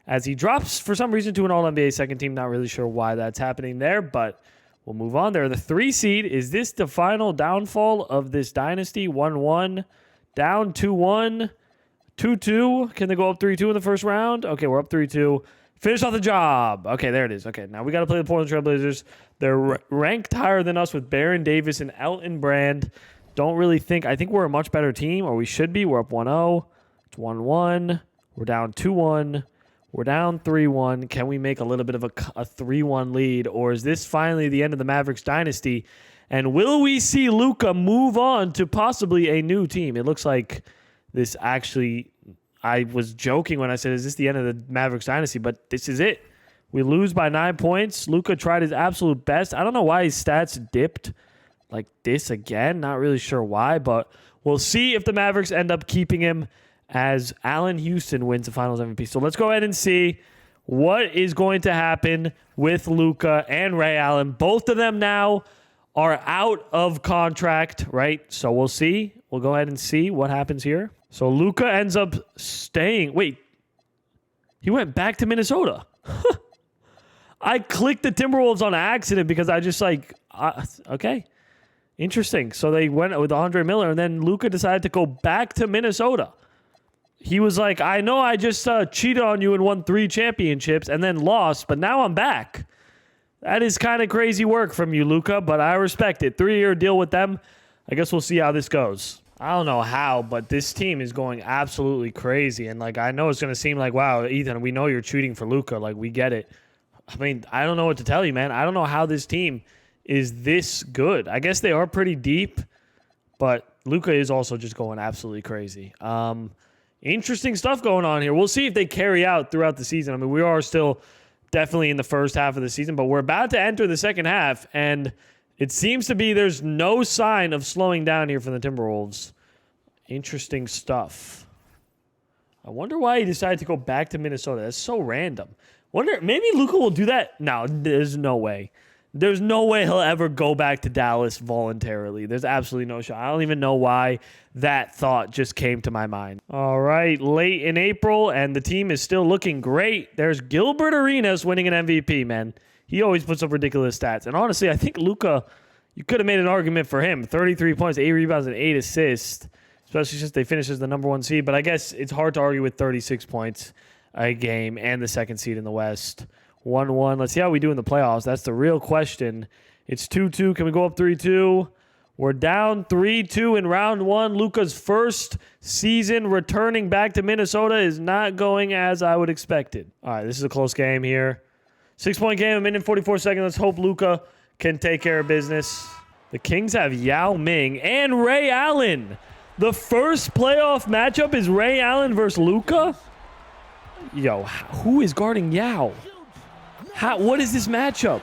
As he drops, for some reason, to an All-NBA second team. Not really sure why that's happening there, but we'll move on. They're the 3 seed. Is this the final downfall of this dynasty? 1-1, down 2-1, 2-2. Can they go up 3-2 in the first round? Okay, we're up 3-2. Finish off the job. Okay, there it is. Okay, now we got to play the Portland Trail Blazers. They're ranked higher than us with Baron Davis and Elton Brand. Don't really think. I think we're a much better team, or we should be. We're up 1-0. It's 1-1. We're down 2-1. We're down 3-1. Can we make a little bit of a 3-1 lead, or is this finally the end of the Mavericks dynasty? And will we see Luka move on to possibly a new team? It looks like this actually, I was joking when I said, is this the end of the Mavericks dynasty? But this is it. We lose by 9 points. Luka tried his absolute best. I don't know why his stats dipped like this again. Not really sure why, but we'll see if the Mavericks end up keeping him as Allen Houston wins the Finals MVP. So let's go ahead and see what is going to happen with Luka and Ray Allen. Both of them now are out of contract, right? So we'll see. We'll go ahead and see what happens here. So Luka ends up staying. Wait, he went back to Minnesota. I clicked the Timberwolves on accident because I just okay. Interesting. So they went with Andre Miller, and then Luka decided to go back to Minnesota. He was like, I know I just cheated on you and won 3 championships and then lost, but now I'm back. That is kind of crazy work from you, Luka, but I respect it. 3-year deal with them. I guess we'll see how this goes. I don't know how, but this team is going absolutely crazy. And, I know it's going to seem like, wow, Ethan, we know you're cheating for Luka. We get it. I mean, I don't know what to tell you, man. I don't know how this team is this good. I guess they are pretty deep, but Luka is also just going absolutely crazy. Interesting stuff going on here. We'll see if they carry out throughout the season. I mean, we are still definitely in the first half of the season, but we're about to enter the second half, and it seems to be there's no sign of slowing down here from the Timberwolves. Interesting stuff. I wonder why he decided to go back to Minnesota. That's so random. Wonder, maybe Luka will do that? No, there's no way. There's no way he'll ever go back to Dallas voluntarily. There's absolutely no shot. I don't even know why that thought just came to my mind. All right, late in April, and the team is still looking great. There's Gilbert Arenas winning an MVP, man. He always puts up ridiculous stats. And honestly, I think Luka, you could have made an argument for him. 33 points, 8 rebounds, and 8 assists, especially since they finished as the number 1 seed. But I guess it's hard to argue with 36 points a game and the 2nd seed in the West. 1-1. Let's see how we do in the playoffs. That's the real question. It's 2-2. Can we go up 3-2? We're down 3-2 in round 1. Luka's first season returning back to Minnesota is not going as I would expect it. All right, this is a close game here. 6-point game, 1 minute and 44 seconds. Let's hope Luka can take care of business. The Kings have Yao Ming and Ray Allen. The first playoff matchup is Ray Allen versus Luka? Yo, who is guarding Yao? What is this matchup?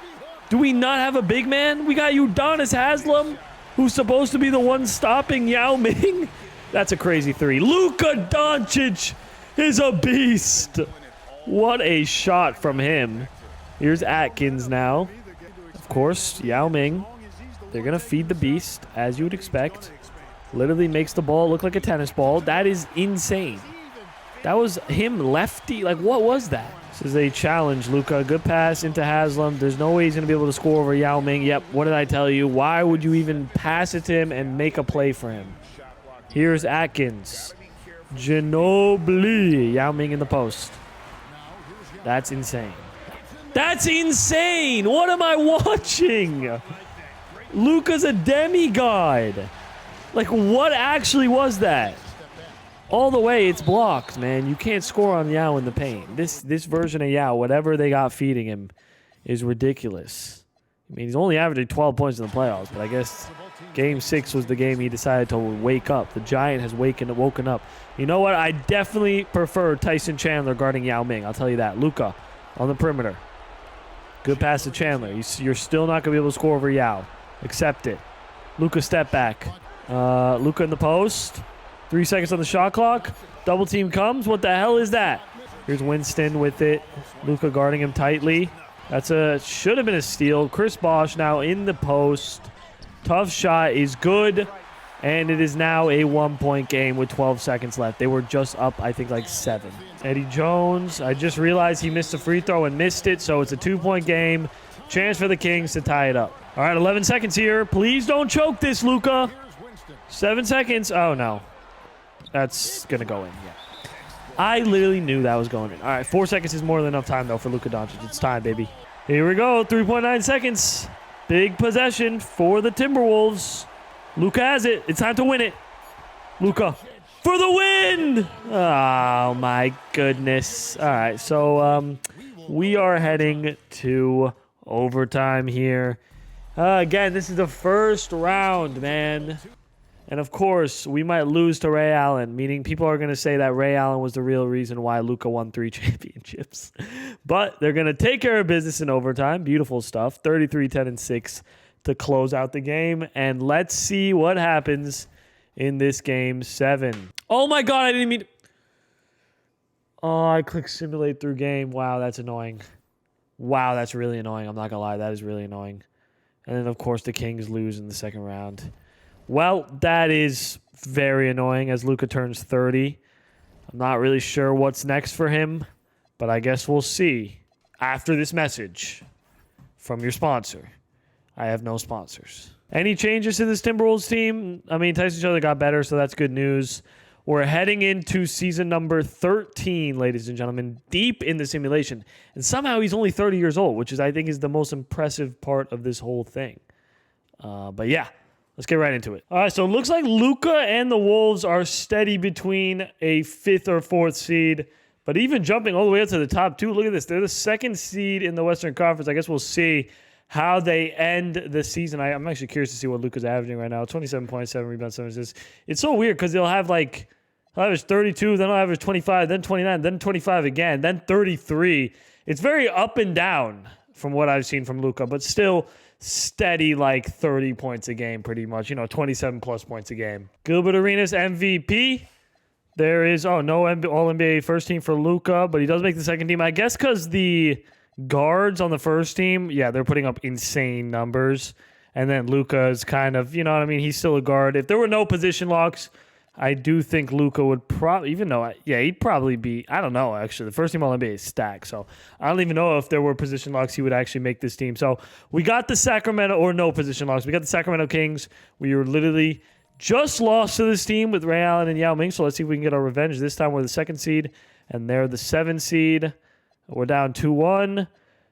Do we not have a big man? We got Udonis Haslem, who's supposed to be the one stopping Yao Ming. That's a crazy 3. Luka Doncic is a beast. What a shot from him. Here's Atkins now. Of course, Yao Ming. They're going to feed the beast, as you would expect. Literally makes the ball look like a tennis ball. That is insane. That was him lefty. What was that? This is a challenge, Luka. Good pass into Haslam. There's no way he's going to be able to score over Yao Ming. Yep, what did I tell you? Why would you even pass it to him and make a play for him? Here's Atkins. Ginobili. Yao Ming in the post. That's insane. That's insane! What am I watching? Luka's a demigod. What actually was that? All the way, it's blocked, man. You can't score on Yao in the paint. This version of Yao, whatever they got feeding him, is ridiculous. I mean, he's only averaging 12 points in the playoffs, but I guess Game 6 was the game he decided to wake up. The Giant has woken up. You know what? I definitely prefer Tyson Chandler guarding Yao Ming. I'll tell you that. Luka on the perimeter. Good pass to Chandler. You're still not going to be able to score over Yao. Accept it. Luka step back. Luka in the post. 3 seconds on the shot clock. Double team comes. What the hell is that? Here's Winston with it. Luka guarding him tightly. Should have been a steal. Chris Bosh now in the post. Tough shot is good. And it is now a 1-point game with 12 seconds left. They were just up, I think, like 7. Eddie Jones, I just realized he missed a free throw and missed it, so it's a 2-point game. Chance for the Kings to tie it up. All right, 11 seconds here. Please don't choke this, Luka. 7 seconds. Oh, no. That's going to go in, yeah. I literally knew that was going in. All right, 4 seconds is more than enough time, though, for Luka Doncic. It's time, baby. Here we go, 3.9 seconds. Big possession for the Timberwolves. Luka has it. It's time to win it. Luka for the win. Oh, my goodness. All right, so we are heading to overtime here. Again, this is the first round, man. And, of course, we might lose to Ray Allen, meaning people are going to say that Ray Allen was the real reason why Luka won 3 championships. But they're going to take care of business in overtime. Beautiful stuff. 33, 10, and 6 to close out the game. And let's see what happens in this game 7. Oh, my God. I didn't mean... Oh, I clicked simulate through game. Wow, that's annoying. Wow, that's really annoying. I'm not going to lie. That is really annoying. And then, of course, the Kings lose in the second round. Well, that is very annoying as Luka turns 30. I'm not really sure what's next for him, but I guess we'll see after this message from your sponsor. I have no sponsors. Any changes to this Timberwolves team? I mean, Tyson Chandler got better, so that's good news. We're heading into season number 13, ladies and gentlemen, deep in the simulation. And somehow he's only 30 years old, which I think is the most impressive part of this whole thing. But yeah. Let's get right into it. All right, so it looks like Luka and the Wolves are steady between a 5th or 4th seed, but even jumping all the way up to the top 2. Look at this. They're the 2nd seed in the Western Conference. I guess we'll see how they end the season. I'm actually curious to see what Luka's averaging right now. 27.7 rebounds, 7 assists. It's so weird because he'll average 32, then he'll average 25, then 29, then 25 again, then 33. It's very up and down from what I've seen from Luka, but still steady like 30 points a game pretty much, 27 plus points a game. Gilbert Arenas MVP. There is no All-NBA first team for Luka, but he does make the second team. I guess because the guards on the first team, they're putting up insane numbers. And then Luka is kind of, he's still a guard. If there were no position locks, I do think Luka would probably, he'd probably be, I don't know, actually. The first team All-NBA is stacked, so I don't even know if there were position locks he would actually make this team. So we got the Sacramento, or no position locks, we got the Sacramento Kings. We were literally just lost to this team with Ray Allen and Yao Ming, so let's see if we can get our revenge. This time we're the 2nd seed, and they're the 7th seed. We're down 2-1.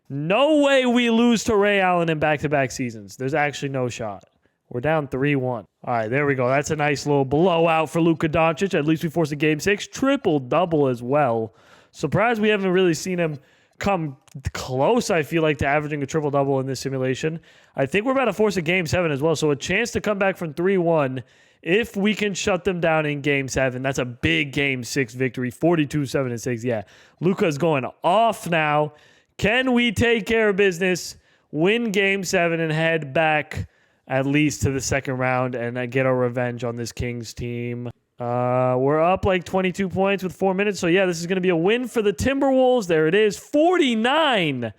No way we lose to Ray Allen in back-to-back seasons. There's actually no shot. We're down 3-1. All right, there we go. That's a nice little blowout for Luka Doncic. At least we forced a Game 6. Triple-double as well. Surprised we haven't really seen him come close, I feel like, to averaging a triple-double in this simulation. I think we're about to force a Game 7 as well. So a chance to come back from 3-1 if we can shut them down in Game 7. That's a big Game 6 victory. 42-7-6. Yeah, Luka is going off now. Can we take care of business, win Game 7, and head back at least to the second round and get our revenge on this Kings team? We're up like 22 points with 4 minutes. So, yeah, this is going to be a win for the Timberwolves. There it is, 49.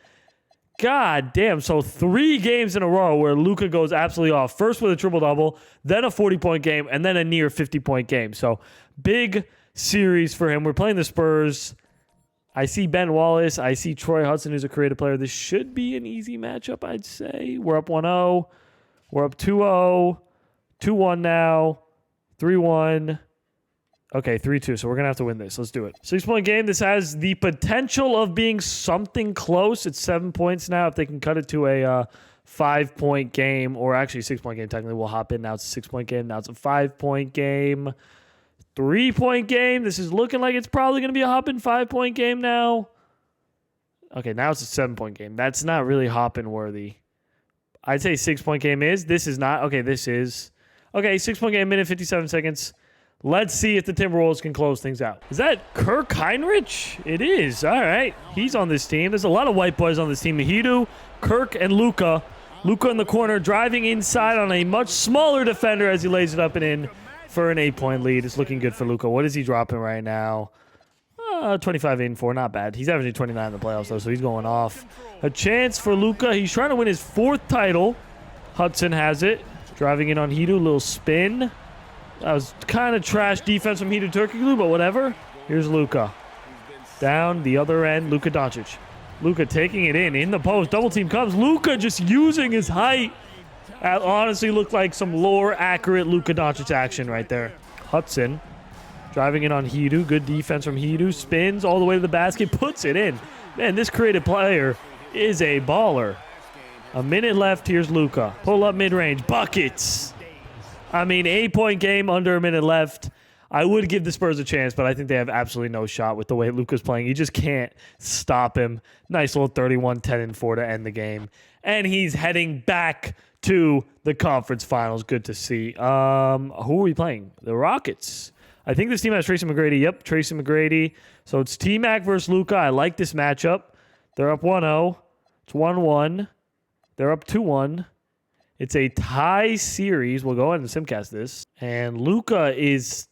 God damn. So 3 games in a row where Luka goes absolutely off. First with a triple-double, then a 40-point game, and then a near 50-point game. So big series for him. We're playing the Spurs. I see Ben Wallace. I see Troy Hudson, who's a creative player. This should be an easy matchup, I'd say. We're up 1-0. We're up 2-0, 2-1 now, 3-1. Okay, 3-2, so we're going to have to win this. Let's do it. 6-point game. This has the potential of being something close. It's 7 points now. If they can cut it to a 5-point game, or actually 6-point game, technically we'll hop in. Now it's a 6-point game. Now it's a 5-point game. 3-point game. This is looking like it's probably going to be a hopping 5-point game now. Okay, now it's a 7-point game. That's not really hopping worthy. I'd say 6-point game is. This is not. Okay, this is. Okay, 6-point game, minute 57 seconds. Let's see if the Timberwolves can close things out. Is that Kirk Heinrich? It is. All right. He's on this team. There's a lot of white boys on this team. Mahidu, Kirk, and Luka. Luka in the corner, driving inside on a much smaller defender as he lays it up and in for an 8-point lead. It's looking good for Luka. What is he dropping right now? 25, 8, and 4. Not bad. He's averaging 29 in the playoffs, though, so he's going off. A chance for Luka. He's trying to win his 4th title. Hudson has it. Driving in on Hidu. Little spin. That was kind of trash defense from Hidu Turkoglu, but whatever. Here's Luka. Down the other end, Luka Doncic. Luka taking it in the post. Double team comes. Luka just using his height. That honestly looked like some lore-accurate Luka Doncic action right there. Hudson driving in on Hidu. Good defense from Hidu. Spins all the way to the basket. Puts it in. Man, this creative player is a baller. A minute left. Here's Luka. Pull up mid-range. Buckets. I mean, 8-point game, under a minute left. I would give the Spurs a chance, but I think they have absolutely no shot with the way Luka's playing. You just can't stop him. Nice little 31, 10, and 4 to end the game. And he's heading back to the conference finals. Good to see. Who are we playing? The Rockets. I think this team has Tracy McGrady. Yep, Tracy McGrady. So it's T-Mac versus Luka. I like this matchup. They're up 1-0. It's 1-1. They're up 2-1. It's a tie series. We'll go ahead and simcast this. And Luka is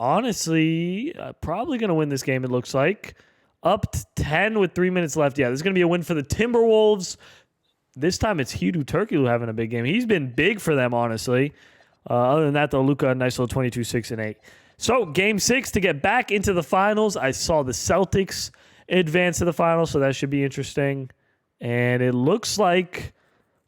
honestly probably going to win this game, it looks like. Up to 10 with 3 minutes left. Yeah, this is going to be a win for the Timberwolves. This time it's Hidu Turkoglu having a big game. He's been big for them, honestly. Other than that, though, Luka, a nice little 22, 6, and 8. So, Game 6 to get back into the finals. I saw the Celtics advance to the finals, so that should be interesting. And it looks like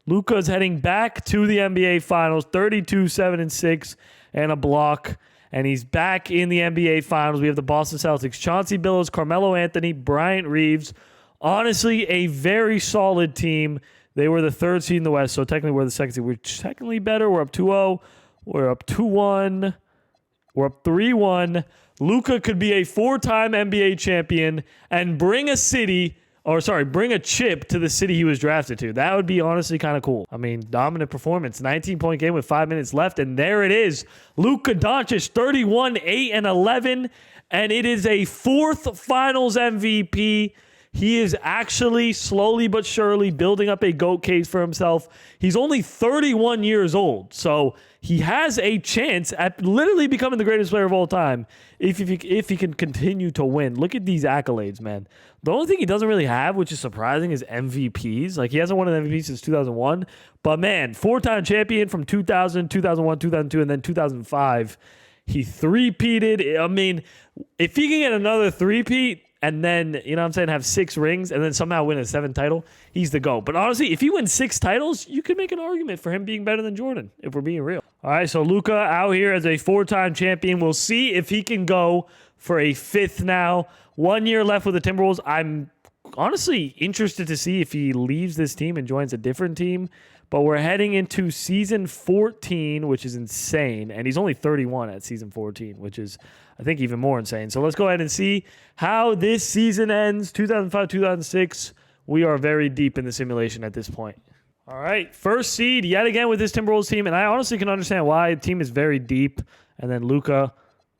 Luka's heading back to the NBA Finals, 32, 7, and 6, and a block. And he's back in the NBA Finals. We have the Boston Celtics, Chauncey Billups, Carmelo Anthony, Bryant Reeves. Honestly, a very solid team. They were the 3rd seed in the West, so technically we're the 2nd seed. We're technically better. We're up 2-0. We're up 2-1. We're up 3-1. Luka could be a 4-time NBA champion and bring a chip to the city he was drafted to. That would be honestly kind of cool. I mean, dominant performance. 19-point game with 5 minutes left, and there it is. Luka Doncic, 31, 8, and 11, and it is a 4th Finals MVP. He is actually slowly but surely building up a GOAT case for himself. He's only 31 years old, so he has a chance at literally becoming the greatest player of all time if he can continue to win. Look at these accolades, man. The only thing he doesn't really have, which is surprising, is MVPs. Like, he hasn't won an MVP since 2001. But, man, 4-time champion from 2000, 2001, 2002, and then 2005. He three-peated. I mean, if he can get another three-peat, and then, you know what I'm saying, have 6 rings and then somehow win a 7th title, he's the GOAT. But honestly, if he wins 6 titles, you can make an argument for him being better than Jordan, if we're being real. All right, so Luka out here as a 4-time champion. We'll see if he can go for a 5th now. 1 year left with the Timberwolves. I'm honestly interested to see if he leaves this team and joins a different team. But we're heading into season 14, which is insane. And he's only 31 at season 14, which is, I think, even more insane. So let's go ahead and see how this season ends. 2005, 2006. We are very deep in the simulation at this point. All right, first seed yet again with this Timberwolves team. And I honestly can understand why. The team is very deep. And then Luka,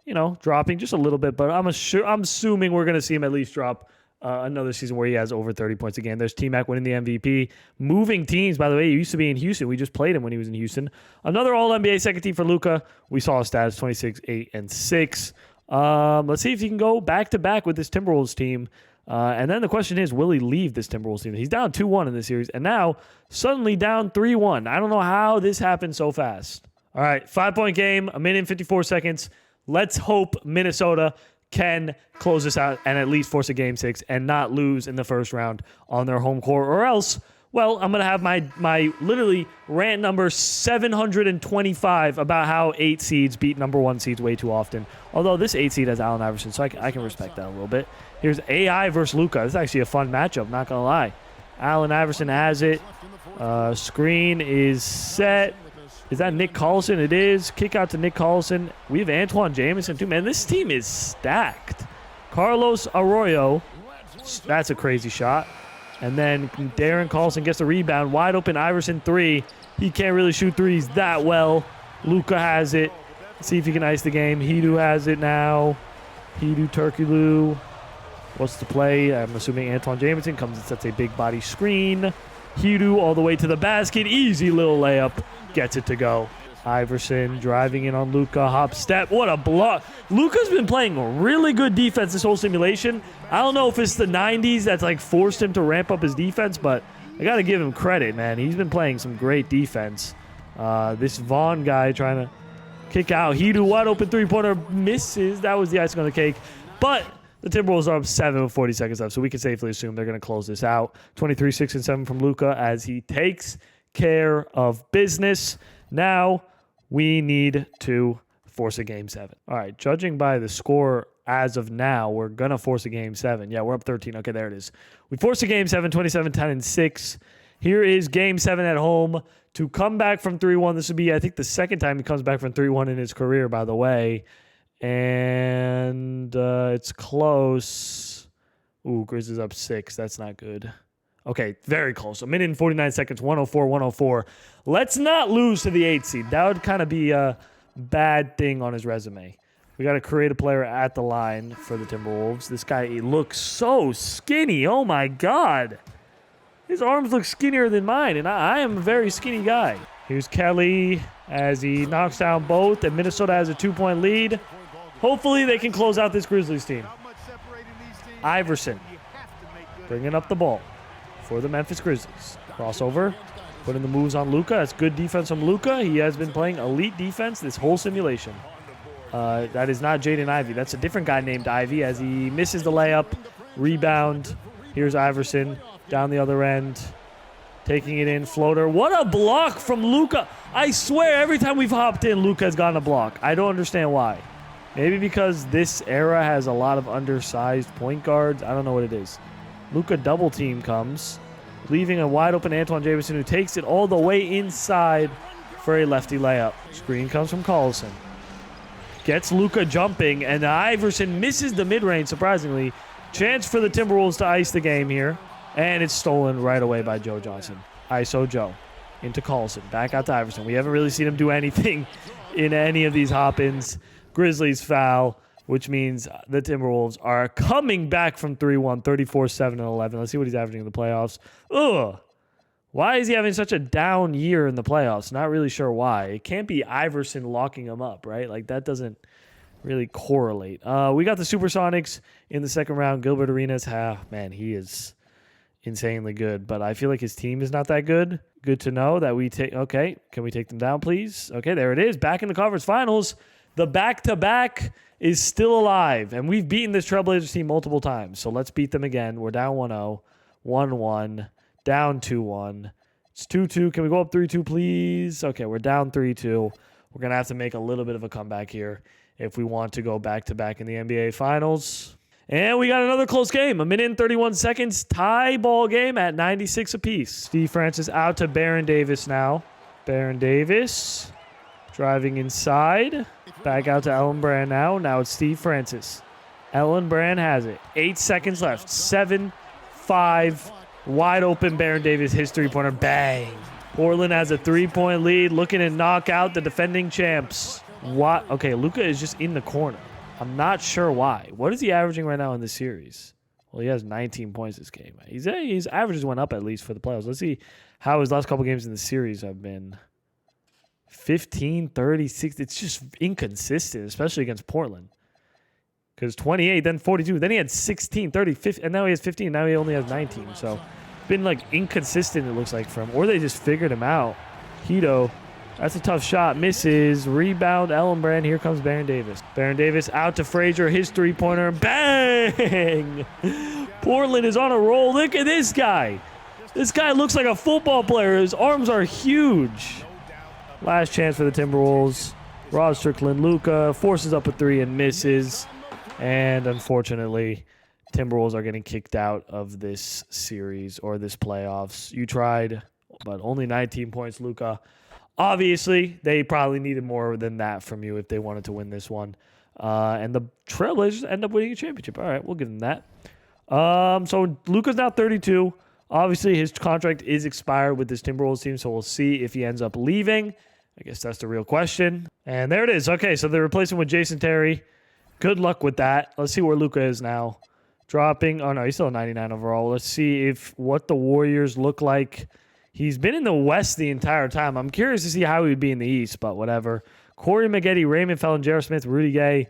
you know, dropping just a little bit. But I'm assuming we're going to see him at least drop another season where he has over 30 points again. There's T-Mac winning the MVP. Moving teams, by the way. He used to be in Houston. We just played him when he was in Houston. Another All-NBA second team for Luka. We saw his stats, 26, 8, and 6. Let's see if he can go back-to-back with this Timberwolves team. And then the question is, will he leave this Timberwolves team? He's down 2-1 in this series, and now suddenly down 3-1. I don't know how this happened so fast. All right, 5-point game, 1 minute and 54 seconds. Let's hope Minnesota can close this out and at least force a Game 6 and not lose in the first round on their home court. Or else, well, I'm going to have my literally rant number 725 about how 8 seeds beat number 1 seeds way too often. Although this 8 seed has Allen Iverson, so I can respect that a little bit. Here's AI versus Luka. This is actually a fun matchup, not going to lie. Allen Iverson has it. Screen is set. Is that Nick Collison? It is. Kick out to Nick Collison. We have Antoine Jamison, too. Man, this team is stacked. Carlos Arroyo. That's a crazy shot. And then Darren Carlson gets the rebound. Wide open Iverson three. He can't really shoot threes that well. Luka has it. Let's see if he can ice the game. Hidu has it now. Hidu Turkoglu. What's the play? I'm assuming Antoine Jamison comes and sets a big body screen. Hidu all the way to the basket. Easy little layup. Gets it to go. Iverson driving in on Luka. Hop step. What a block. Luka's been playing really good defense this whole simulation. I don't know if it's the 90s that's like forced him to ramp up his defense, but I got to give him credit, man. He's been playing some great defense. This Vaughn guy trying to kick out. Hidu wide open three-pointer misses. That was the icing on the cake. But the Timberwolves are up 7 with 40 seconds left, so we can safely assume they're going to close this out. 23, 6, and 7 from Luka as he takes care of business. Now we need to force a Game 7. All right, judging by the score as of now, we're going to force a Game 7. Yeah, we're up 13. Okay, there it is. We force a Game 7, 27, 10, and 6. Here is Game 7 at home. To come back from 3-1, this would be, I think, the second time he comes back from 3-1 in his career, by the way. And it's close. Ooh, Grizzlies up 6. That's not good. Okay, very close. A minute and 49 seconds, 104, 104. Let's not lose to the 8 seed. That would kind of be a bad thing on his resume. We got to create a player at the line for the Timberwolves. This guy, he looks so skinny. Oh, my God. His arms look skinnier than mine, and I am a very skinny guy. Here's Kelly as he knocks down both, and Minnesota has a 2-point lead. Hopefully they can close out this Grizzlies team. Iverson bringing up the ball for the Memphis Grizzlies. Crossover, putting the moves on Luka. That's good defense from Luka. He has been playing elite defense this whole simulation. That is not Jaden Ivey. That's a different guy named Ivey as he misses the layup. Rebound. Here's Iverson down the other end. Taking it in. Floater. What a block from Luka. I swear every time we've hopped in, Luka has gotten a block. I don't understand why. Maybe because this era has a lot of undersized point guards. I don't know what it is. Luka double team comes, leaving a wide open Antoine Jamison who takes it all the way inside for a lefty layup. Screen comes from Carlson. Gets Luka jumping, and Iverson misses the mid-range, surprisingly. Chance for the Timberwolves to ice the game here, and it's stolen right away by Joe Johnson. ISO Joe into Carlson. Back out to Iverson. We haven't really seen him do anything in any of these hop-ins. Grizzlies foul, which means the Timberwolves are coming back from 3-1, 34, 7-11. Let's see what he's averaging in the playoffs. Ugh. Why is he having such a down year in the playoffs? Not really sure why. It can't be Iverson locking him up, right? Like, that doesn't really correlate. We got the Supersonics in the second round. Gilbert Arenas, man, he is insanely good. But I feel like his team is not that good. Good to know that we take... Okay, can we take them down, please? Okay, there it is. Back in the conference finals. The back-to-back is still alive. And we've beaten this Trailblazers team multiple times. So let's beat them again. We're down 1-0. 1-1. Down 2-1. It's 2-2. Can we go up 3-2, please? Okay, we're down 3-2. We're going to have to make a little bit of a comeback here if we want to go back-to-back in the NBA Finals. And we got another close game. A minute and 31 seconds. Tie ball game at 96 apiece. Steve Francis out to Baron Davis now. Baron Davis driving inside. Back out to Ellen Brand now. Now it's Steve Francis. Ellen Brand has it. 8 seconds left. 7-5. Wide open Baron Davis, his three-pointer. Bang. Portland has a 3-point lead, looking to knock out the defending champs. What? Okay, Luka is just in the corner. I'm not sure why. What is he averaging right now in this series? Well, he has 19 points this game. His averages went up at least for the playoffs. Let's see how his last couple games in the series have been. 15, 36. It's just inconsistent, especially against Portland. Because 28, then 42. Then he had 16, 30, 50, and now he has 15. Now he only has 19. So been like inconsistent, it looks like, for him. Or they just figured him out. Hito, that's a tough shot. Misses. Rebound, Ellenbrand. Here comes Baron Davis. Baron Davis out to Frazier. His three-pointer. Bang! Portland is on a roll. Look at this guy. This guy looks like a football player. His arms are huge. Last chance for the Timberwolves. Ross Strickland, Luka forces up a three and misses. And unfortunately, Timberwolves are getting kicked out of this series or this playoffs. You tried, but only 19 points, Luka. Obviously, they probably needed more than that from you if they wanted to win this one. And the Trailblazers end up winning a championship. All right, we'll give them that. So Luka's now 32. Obviously, his contract is expired with this Timberwolves team, so we'll see if he ends up leaving. I guess that's the real question. And there it is. Okay, so they're replacing with Jason Terry. Good luck with that. Let's see where Luka is now. Dropping. Oh, no, he's still 99 overall. Let's see what the Warriors look like. He's been in the West the entire time. I'm curious to see how he would be in the East, but whatever. Corey Maggette, Raymond Felton, J.R. Smith, Rudy Gay.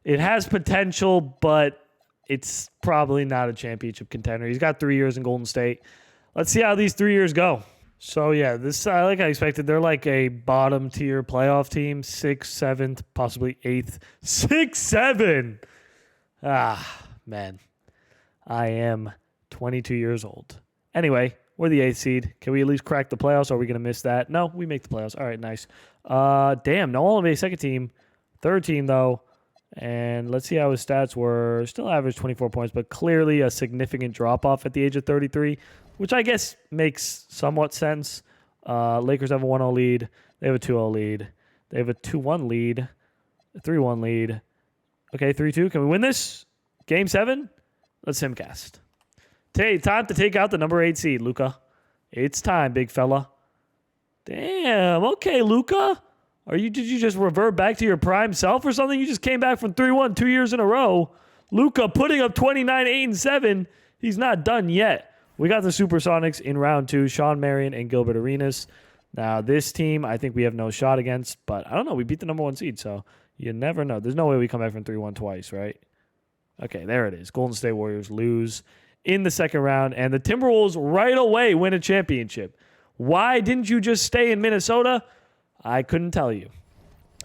It has potential, but it's probably not a championship contender. He's got 3 years in Golden State. Let's see how these 3 years go. So, yeah, this like I expected. They're like a bottom-tier playoff team. 6th, 7th, possibly 8th. 6, 7! Ah, man. I am 22 years old. Anyway, we're the 8th seed. Can we at least crack the playoffs? Or are we going to miss that? No, we make the playoffs. All right, nice. Damn, no All-NBA second team. Third team, though. And let's see how his stats were. Still averaged 24 points, but clearly a significant drop-off at the age of 33, which I guess makes somewhat sense. Lakers have a 1-0 lead. They have a 2-0 lead. They have a 2-1 lead. A 3-1 lead. Okay, 3-2. Can we win this? Game 7? Let's simcast. Time to take out the number 8 seed, Luka. It's time, big fella. Damn. Okay, Luka. Did you just revert back to your prime self or something? You just came back from 3-1 2 years in a row. Luka putting up 29, 8, and 7. He's not done yet. We got the Supersonics in round 2, Sean Marion and Gilbert Arenas. Now, this team, I think we have no shot against, but I don't know. We beat the number 1 seed, so you never know. There's no way we come back from 3-1 twice, right? Okay, there it is. Golden State Warriors lose in the second round, and the Timberwolves right away win a championship. Why didn't you just stay in Minnesota? I couldn't tell you.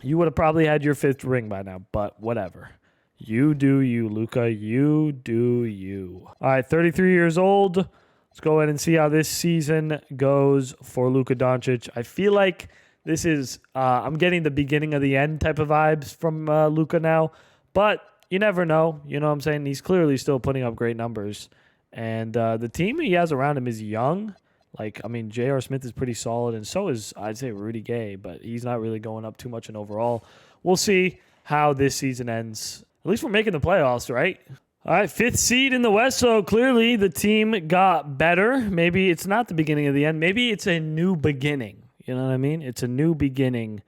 You would have probably had your 5th ring by now, but whatever. You do you, Luka. You do you. All right, 33 years old. Let's go ahead and see how this season goes for Luka Doncic. I feel like this is, I'm getting the beginning of the end type of vibes from Luka now, but you never know. You know what I'm saying? He's clearly still putting up great numbers. And the team he has around him is young. Like, I mean, J.R. Smith is pretty solid, and so is, I'd say, Rudy Gay, but he's not really going up too much in overall. We'll see how this season ends. At least we're making the playoffs, right? All right, 5th seed in the West, so clearly the team got better. Maybe it's not the beginning of the end. Maybe it's a new beginning. You know what I mean? It's a new beginning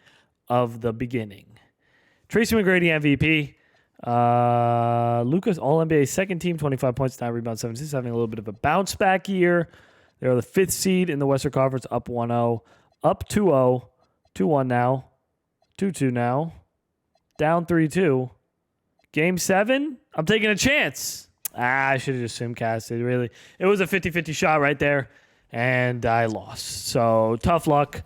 of the beginning. Tracy McGrady, MVP. Luka's All-NBA second team, 25 points, 9 rebounds, 7 assists, having a little bit of a bounce-back year. They're the 5th seed in the Western Conference, up 1-0, up 2-0, 2-1 now, 2-2 now, down 3-2. Game 7, I'm taking a chance. I should have just simcasted, really. It was a 50-50 shot right there, and I lost. So, tough luck.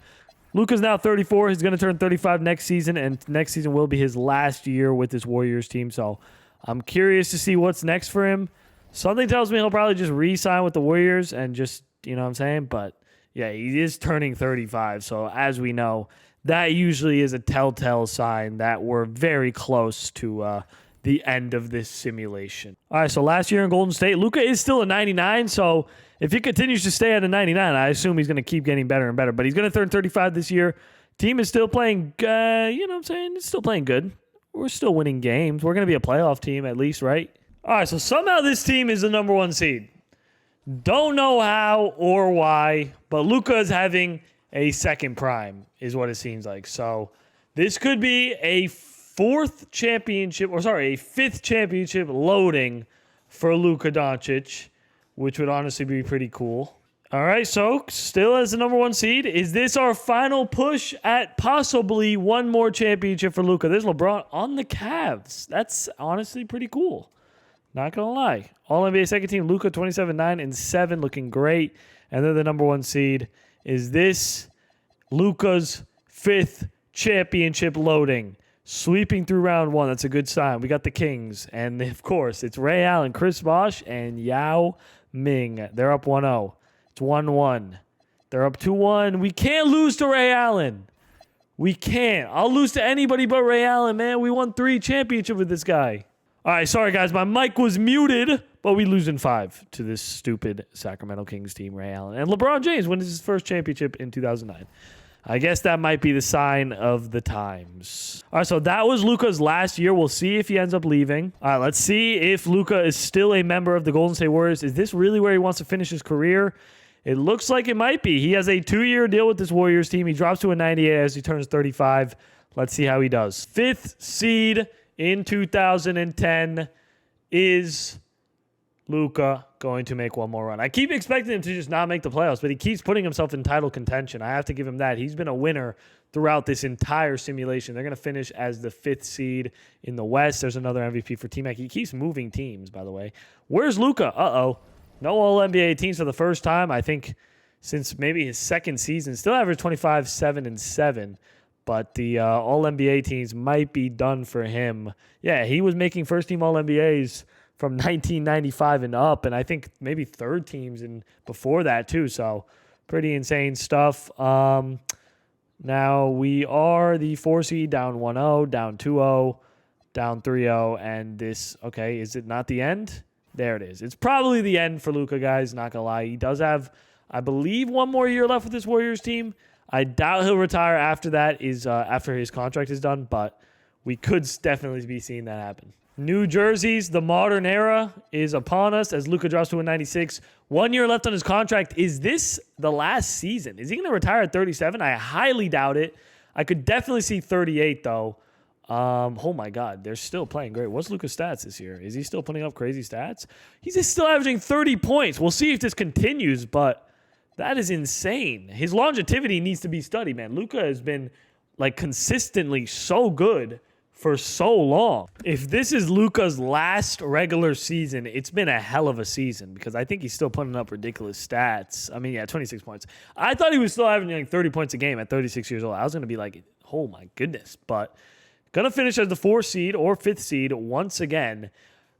Luka's now 34. He's going to turn 35 next season, and next season will be his last year with this Warriors team. So, I'm curious to see what's next for him. Something tells me he'll probably just re-sign with the Warriors and just, you know what I'm saying? But, yeah, he is turning 35. So, as we know, that usually is a telltale sign that we're very close to the end of this simulation. All right, so last year in Golden State, Luka is still a 99. So, if he continues to stay at a 99, I assume he's going to keep getting better and better. But he's going to turn 35 this year. Team is still playing, you know what I'm saying? It's still playing good. We're still winning games. We're going to be a playoff team at least, right? All right, so somehow this team is the number 1 seed. Don't know how or why, but Luka is having a second prime is what it seems like. So this could be a 5th championship loading for Luka Doncic, which would honestly be pretty cool. All right, so still as the number 1 seed. Is this our final push at possibly one more championship for Luka? There's LeBron on the Cavs. That's honestly pretty cool. Not going to lie. All-NBA second team, Luka, 27, 9, and 7, looking great. And then the number 1 seed. Is this Luka's 5th championship loading? Sweeping through round 1. That's a good sign. We got the Kings. And, of course, it's Ray Allen, Chris Bosh, and Yao Ming. They're up 1-0. It's 1-1. They're up 2-1. We can't lose to Ray Allen. We can't. I'll lose to anybody but Ray Allen, man. We won 3 championships with this guy. All right, sorry, guys. My mic was muted, but we lose in 5 to this stupid Sacramento Kings team, Ray Allen. And LeBron James wins his first championship in 2009. I guess that might be the sign of the times. All right, so that was Luka's last year. We'll see if he ends up leaving. All right, let's see if Luka is still a member of the Golden State Warriors. Is this really where he wants to finish his career? It looks like it might be. He has a 2-year deal with this Warriors team. He drops to a 98 as he turns 35. Let's see how he does. 5th seed in 2010 is Luka going to make one more run. I keep expecting him to just not make the playoffs, but he keeps putting himself in title contention. I have to give him that. He's been a winner throughout this entire simulation. They're going to finish as the 5th seed in the West. There's another MVP for T-Mac. He keeps moving teams, by the way. Where's Luka? Uh-oh. No All-NBA teams for the first time, I think, since maybe his second season. Still averaged 25, 7, and 7. But the All-NBA teams might be done for him. Yeah, he was making first-team All-NBAs from 1995 and up, and I think maybe third teams and before that too. So pretty insane stuff. Now we are the 4 seed, down 1-0, down 2-0, down 3-0, and this, okay, is it not the end? There it is. It's probably the end for Luka, guys, not gonna lie. He does have, I believe, one more year left with this Warriors team. I doubt he'll retire after that, after his contract is done, but we could definitely be seeing that happen. New jerseys, the modern era is upon us as Luka drops to a 96. 1 year left on his contract. Is this the last season? Is he going to retire at 37? I highly doubt it. I could definitely see 38, though. Oh, my God. They're still playing great. What's Luka's stats this year? Is he still putting up crazy stats? He's just still averaging 30 points. We'll see if this continues, but that is insane. His longevity needs to be studied, man. Luka has been, like, consistently so good for so long. If this is Luka's last regular season, it's been a hell of a season because I think he's still putting up ridiculous stats. I mean, yeah, 26 points. I thought he was still having like 30 points a game at 36 years old. I was going to be like, oh my goodness. But going to finish as the 4th seed or 5th seed once again.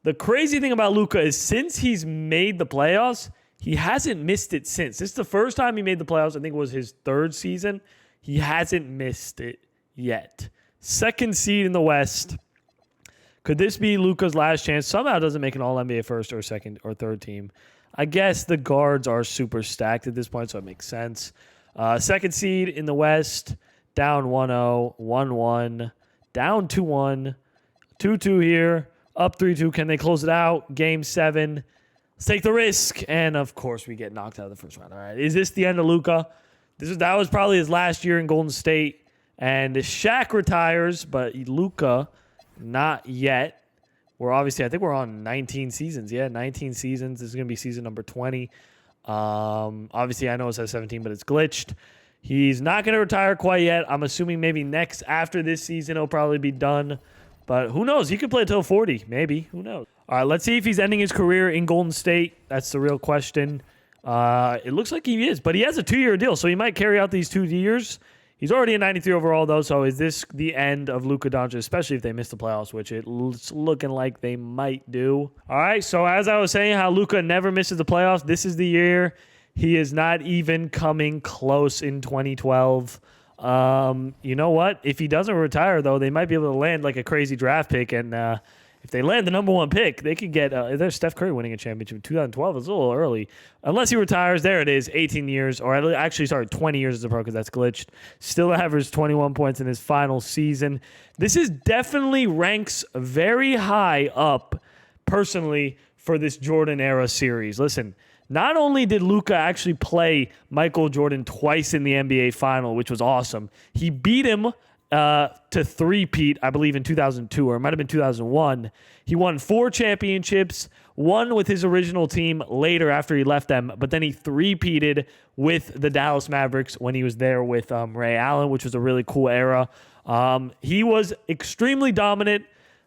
The crazy thing about Luka is since he's made the playoffs, he hasn't missed it since. This is the first time he made the playoffs. I think it was his 3rd season. He hasn't missed it yet. 2nd seed in the West. Could this be Luka's last chance? Somehow doesn't make an All-NBA first or second or third team. I guess the guards are super stacked at this point, so it makes sense. 2nd seed in the West, down 1-0, 1-1, down 2-1, 2-2 here, up 3-2. Can they close it out? Game 7. Let's take the risk. And, of course, we get knocked out of the first round. All right, is this the end of Luka? That was probably his last year in Golden State. And Shaq retires, but Luka, not yet. I think we're on 19 seasons. Yeah, 19 seasons. This is going to be season number 20. Obviously, I know it says 17, but it's glitched. He's not going to retire quite yet. I'm assuming maybe after this season, he'll probably be done. But who knows? He could play until 40, maybe. Who knows? All right, let's see if he's ending his career in Golden State. That's the real question. It looks like he is, but he has a 2-year deal, so he might carry out these 2 years. He's already a 93 overall, though, so is this the end of Luka Doncic, especially if they miss the playoffs, which it's looking like they might do. All right, so as I was saying, how Luka never misses the playoffs, this is the year. He is not even coming close in 2012. You know what? If he doesn't retire, though, they might be able to land like a crazy draft pick, and if they land the number 1 pick, they could get there's Steph Curry winning a championship in 2012. It's a little early. Unless he retires, there it is, 18 years, or actually, 20 years as a pro because that's glitched. Still averaged 21 points in his final season. This is definitely ranks very high up, personally, for this Jordan era series. Listen, not only did Luka actually play Michael Jordan twice in the NBA final, which was awesome, he beat him to three-peat, I believe, in 2002, or it might have been 2001. He won 4 championships, one with his original team later after he left them, but then he three-peated with the Dallas Mavericks when he was there with Ray Allen, which was a really cool era. He was extremely dominant.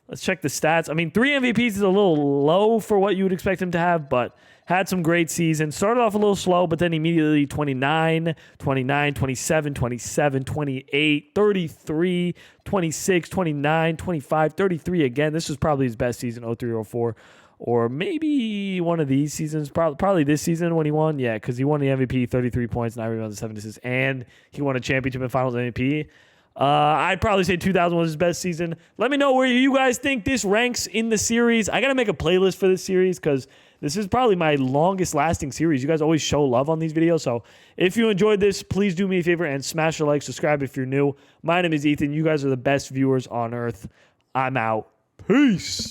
Let's check the stats. I mean, 3 MVPs is a little low for what you would expect him to have, but had some great seasons. Started off a little slow, but then immediately 29, 29, 27, 27, 28, 33, 26, 29, 25, 33 again. This was probably his best season, 03, 04. Or maybe one of these seasons, probably this season when he won. Yeah, because he won the MVP, 33 points, 9 rebounds, 7 assists, and he won a championship and finals MVP. I'd probably say 2000 was his best season. Let me know where you guys think this ranks in the series. I got to make a playlist for this series because This is probably my longest lasting series. You guys always show love on these videos. So if you enjoyed this, please do me a favor and smash a like, subscribe if you're new. My name is Ethan. You guys are the best viewers on earth. I'm out. Peace.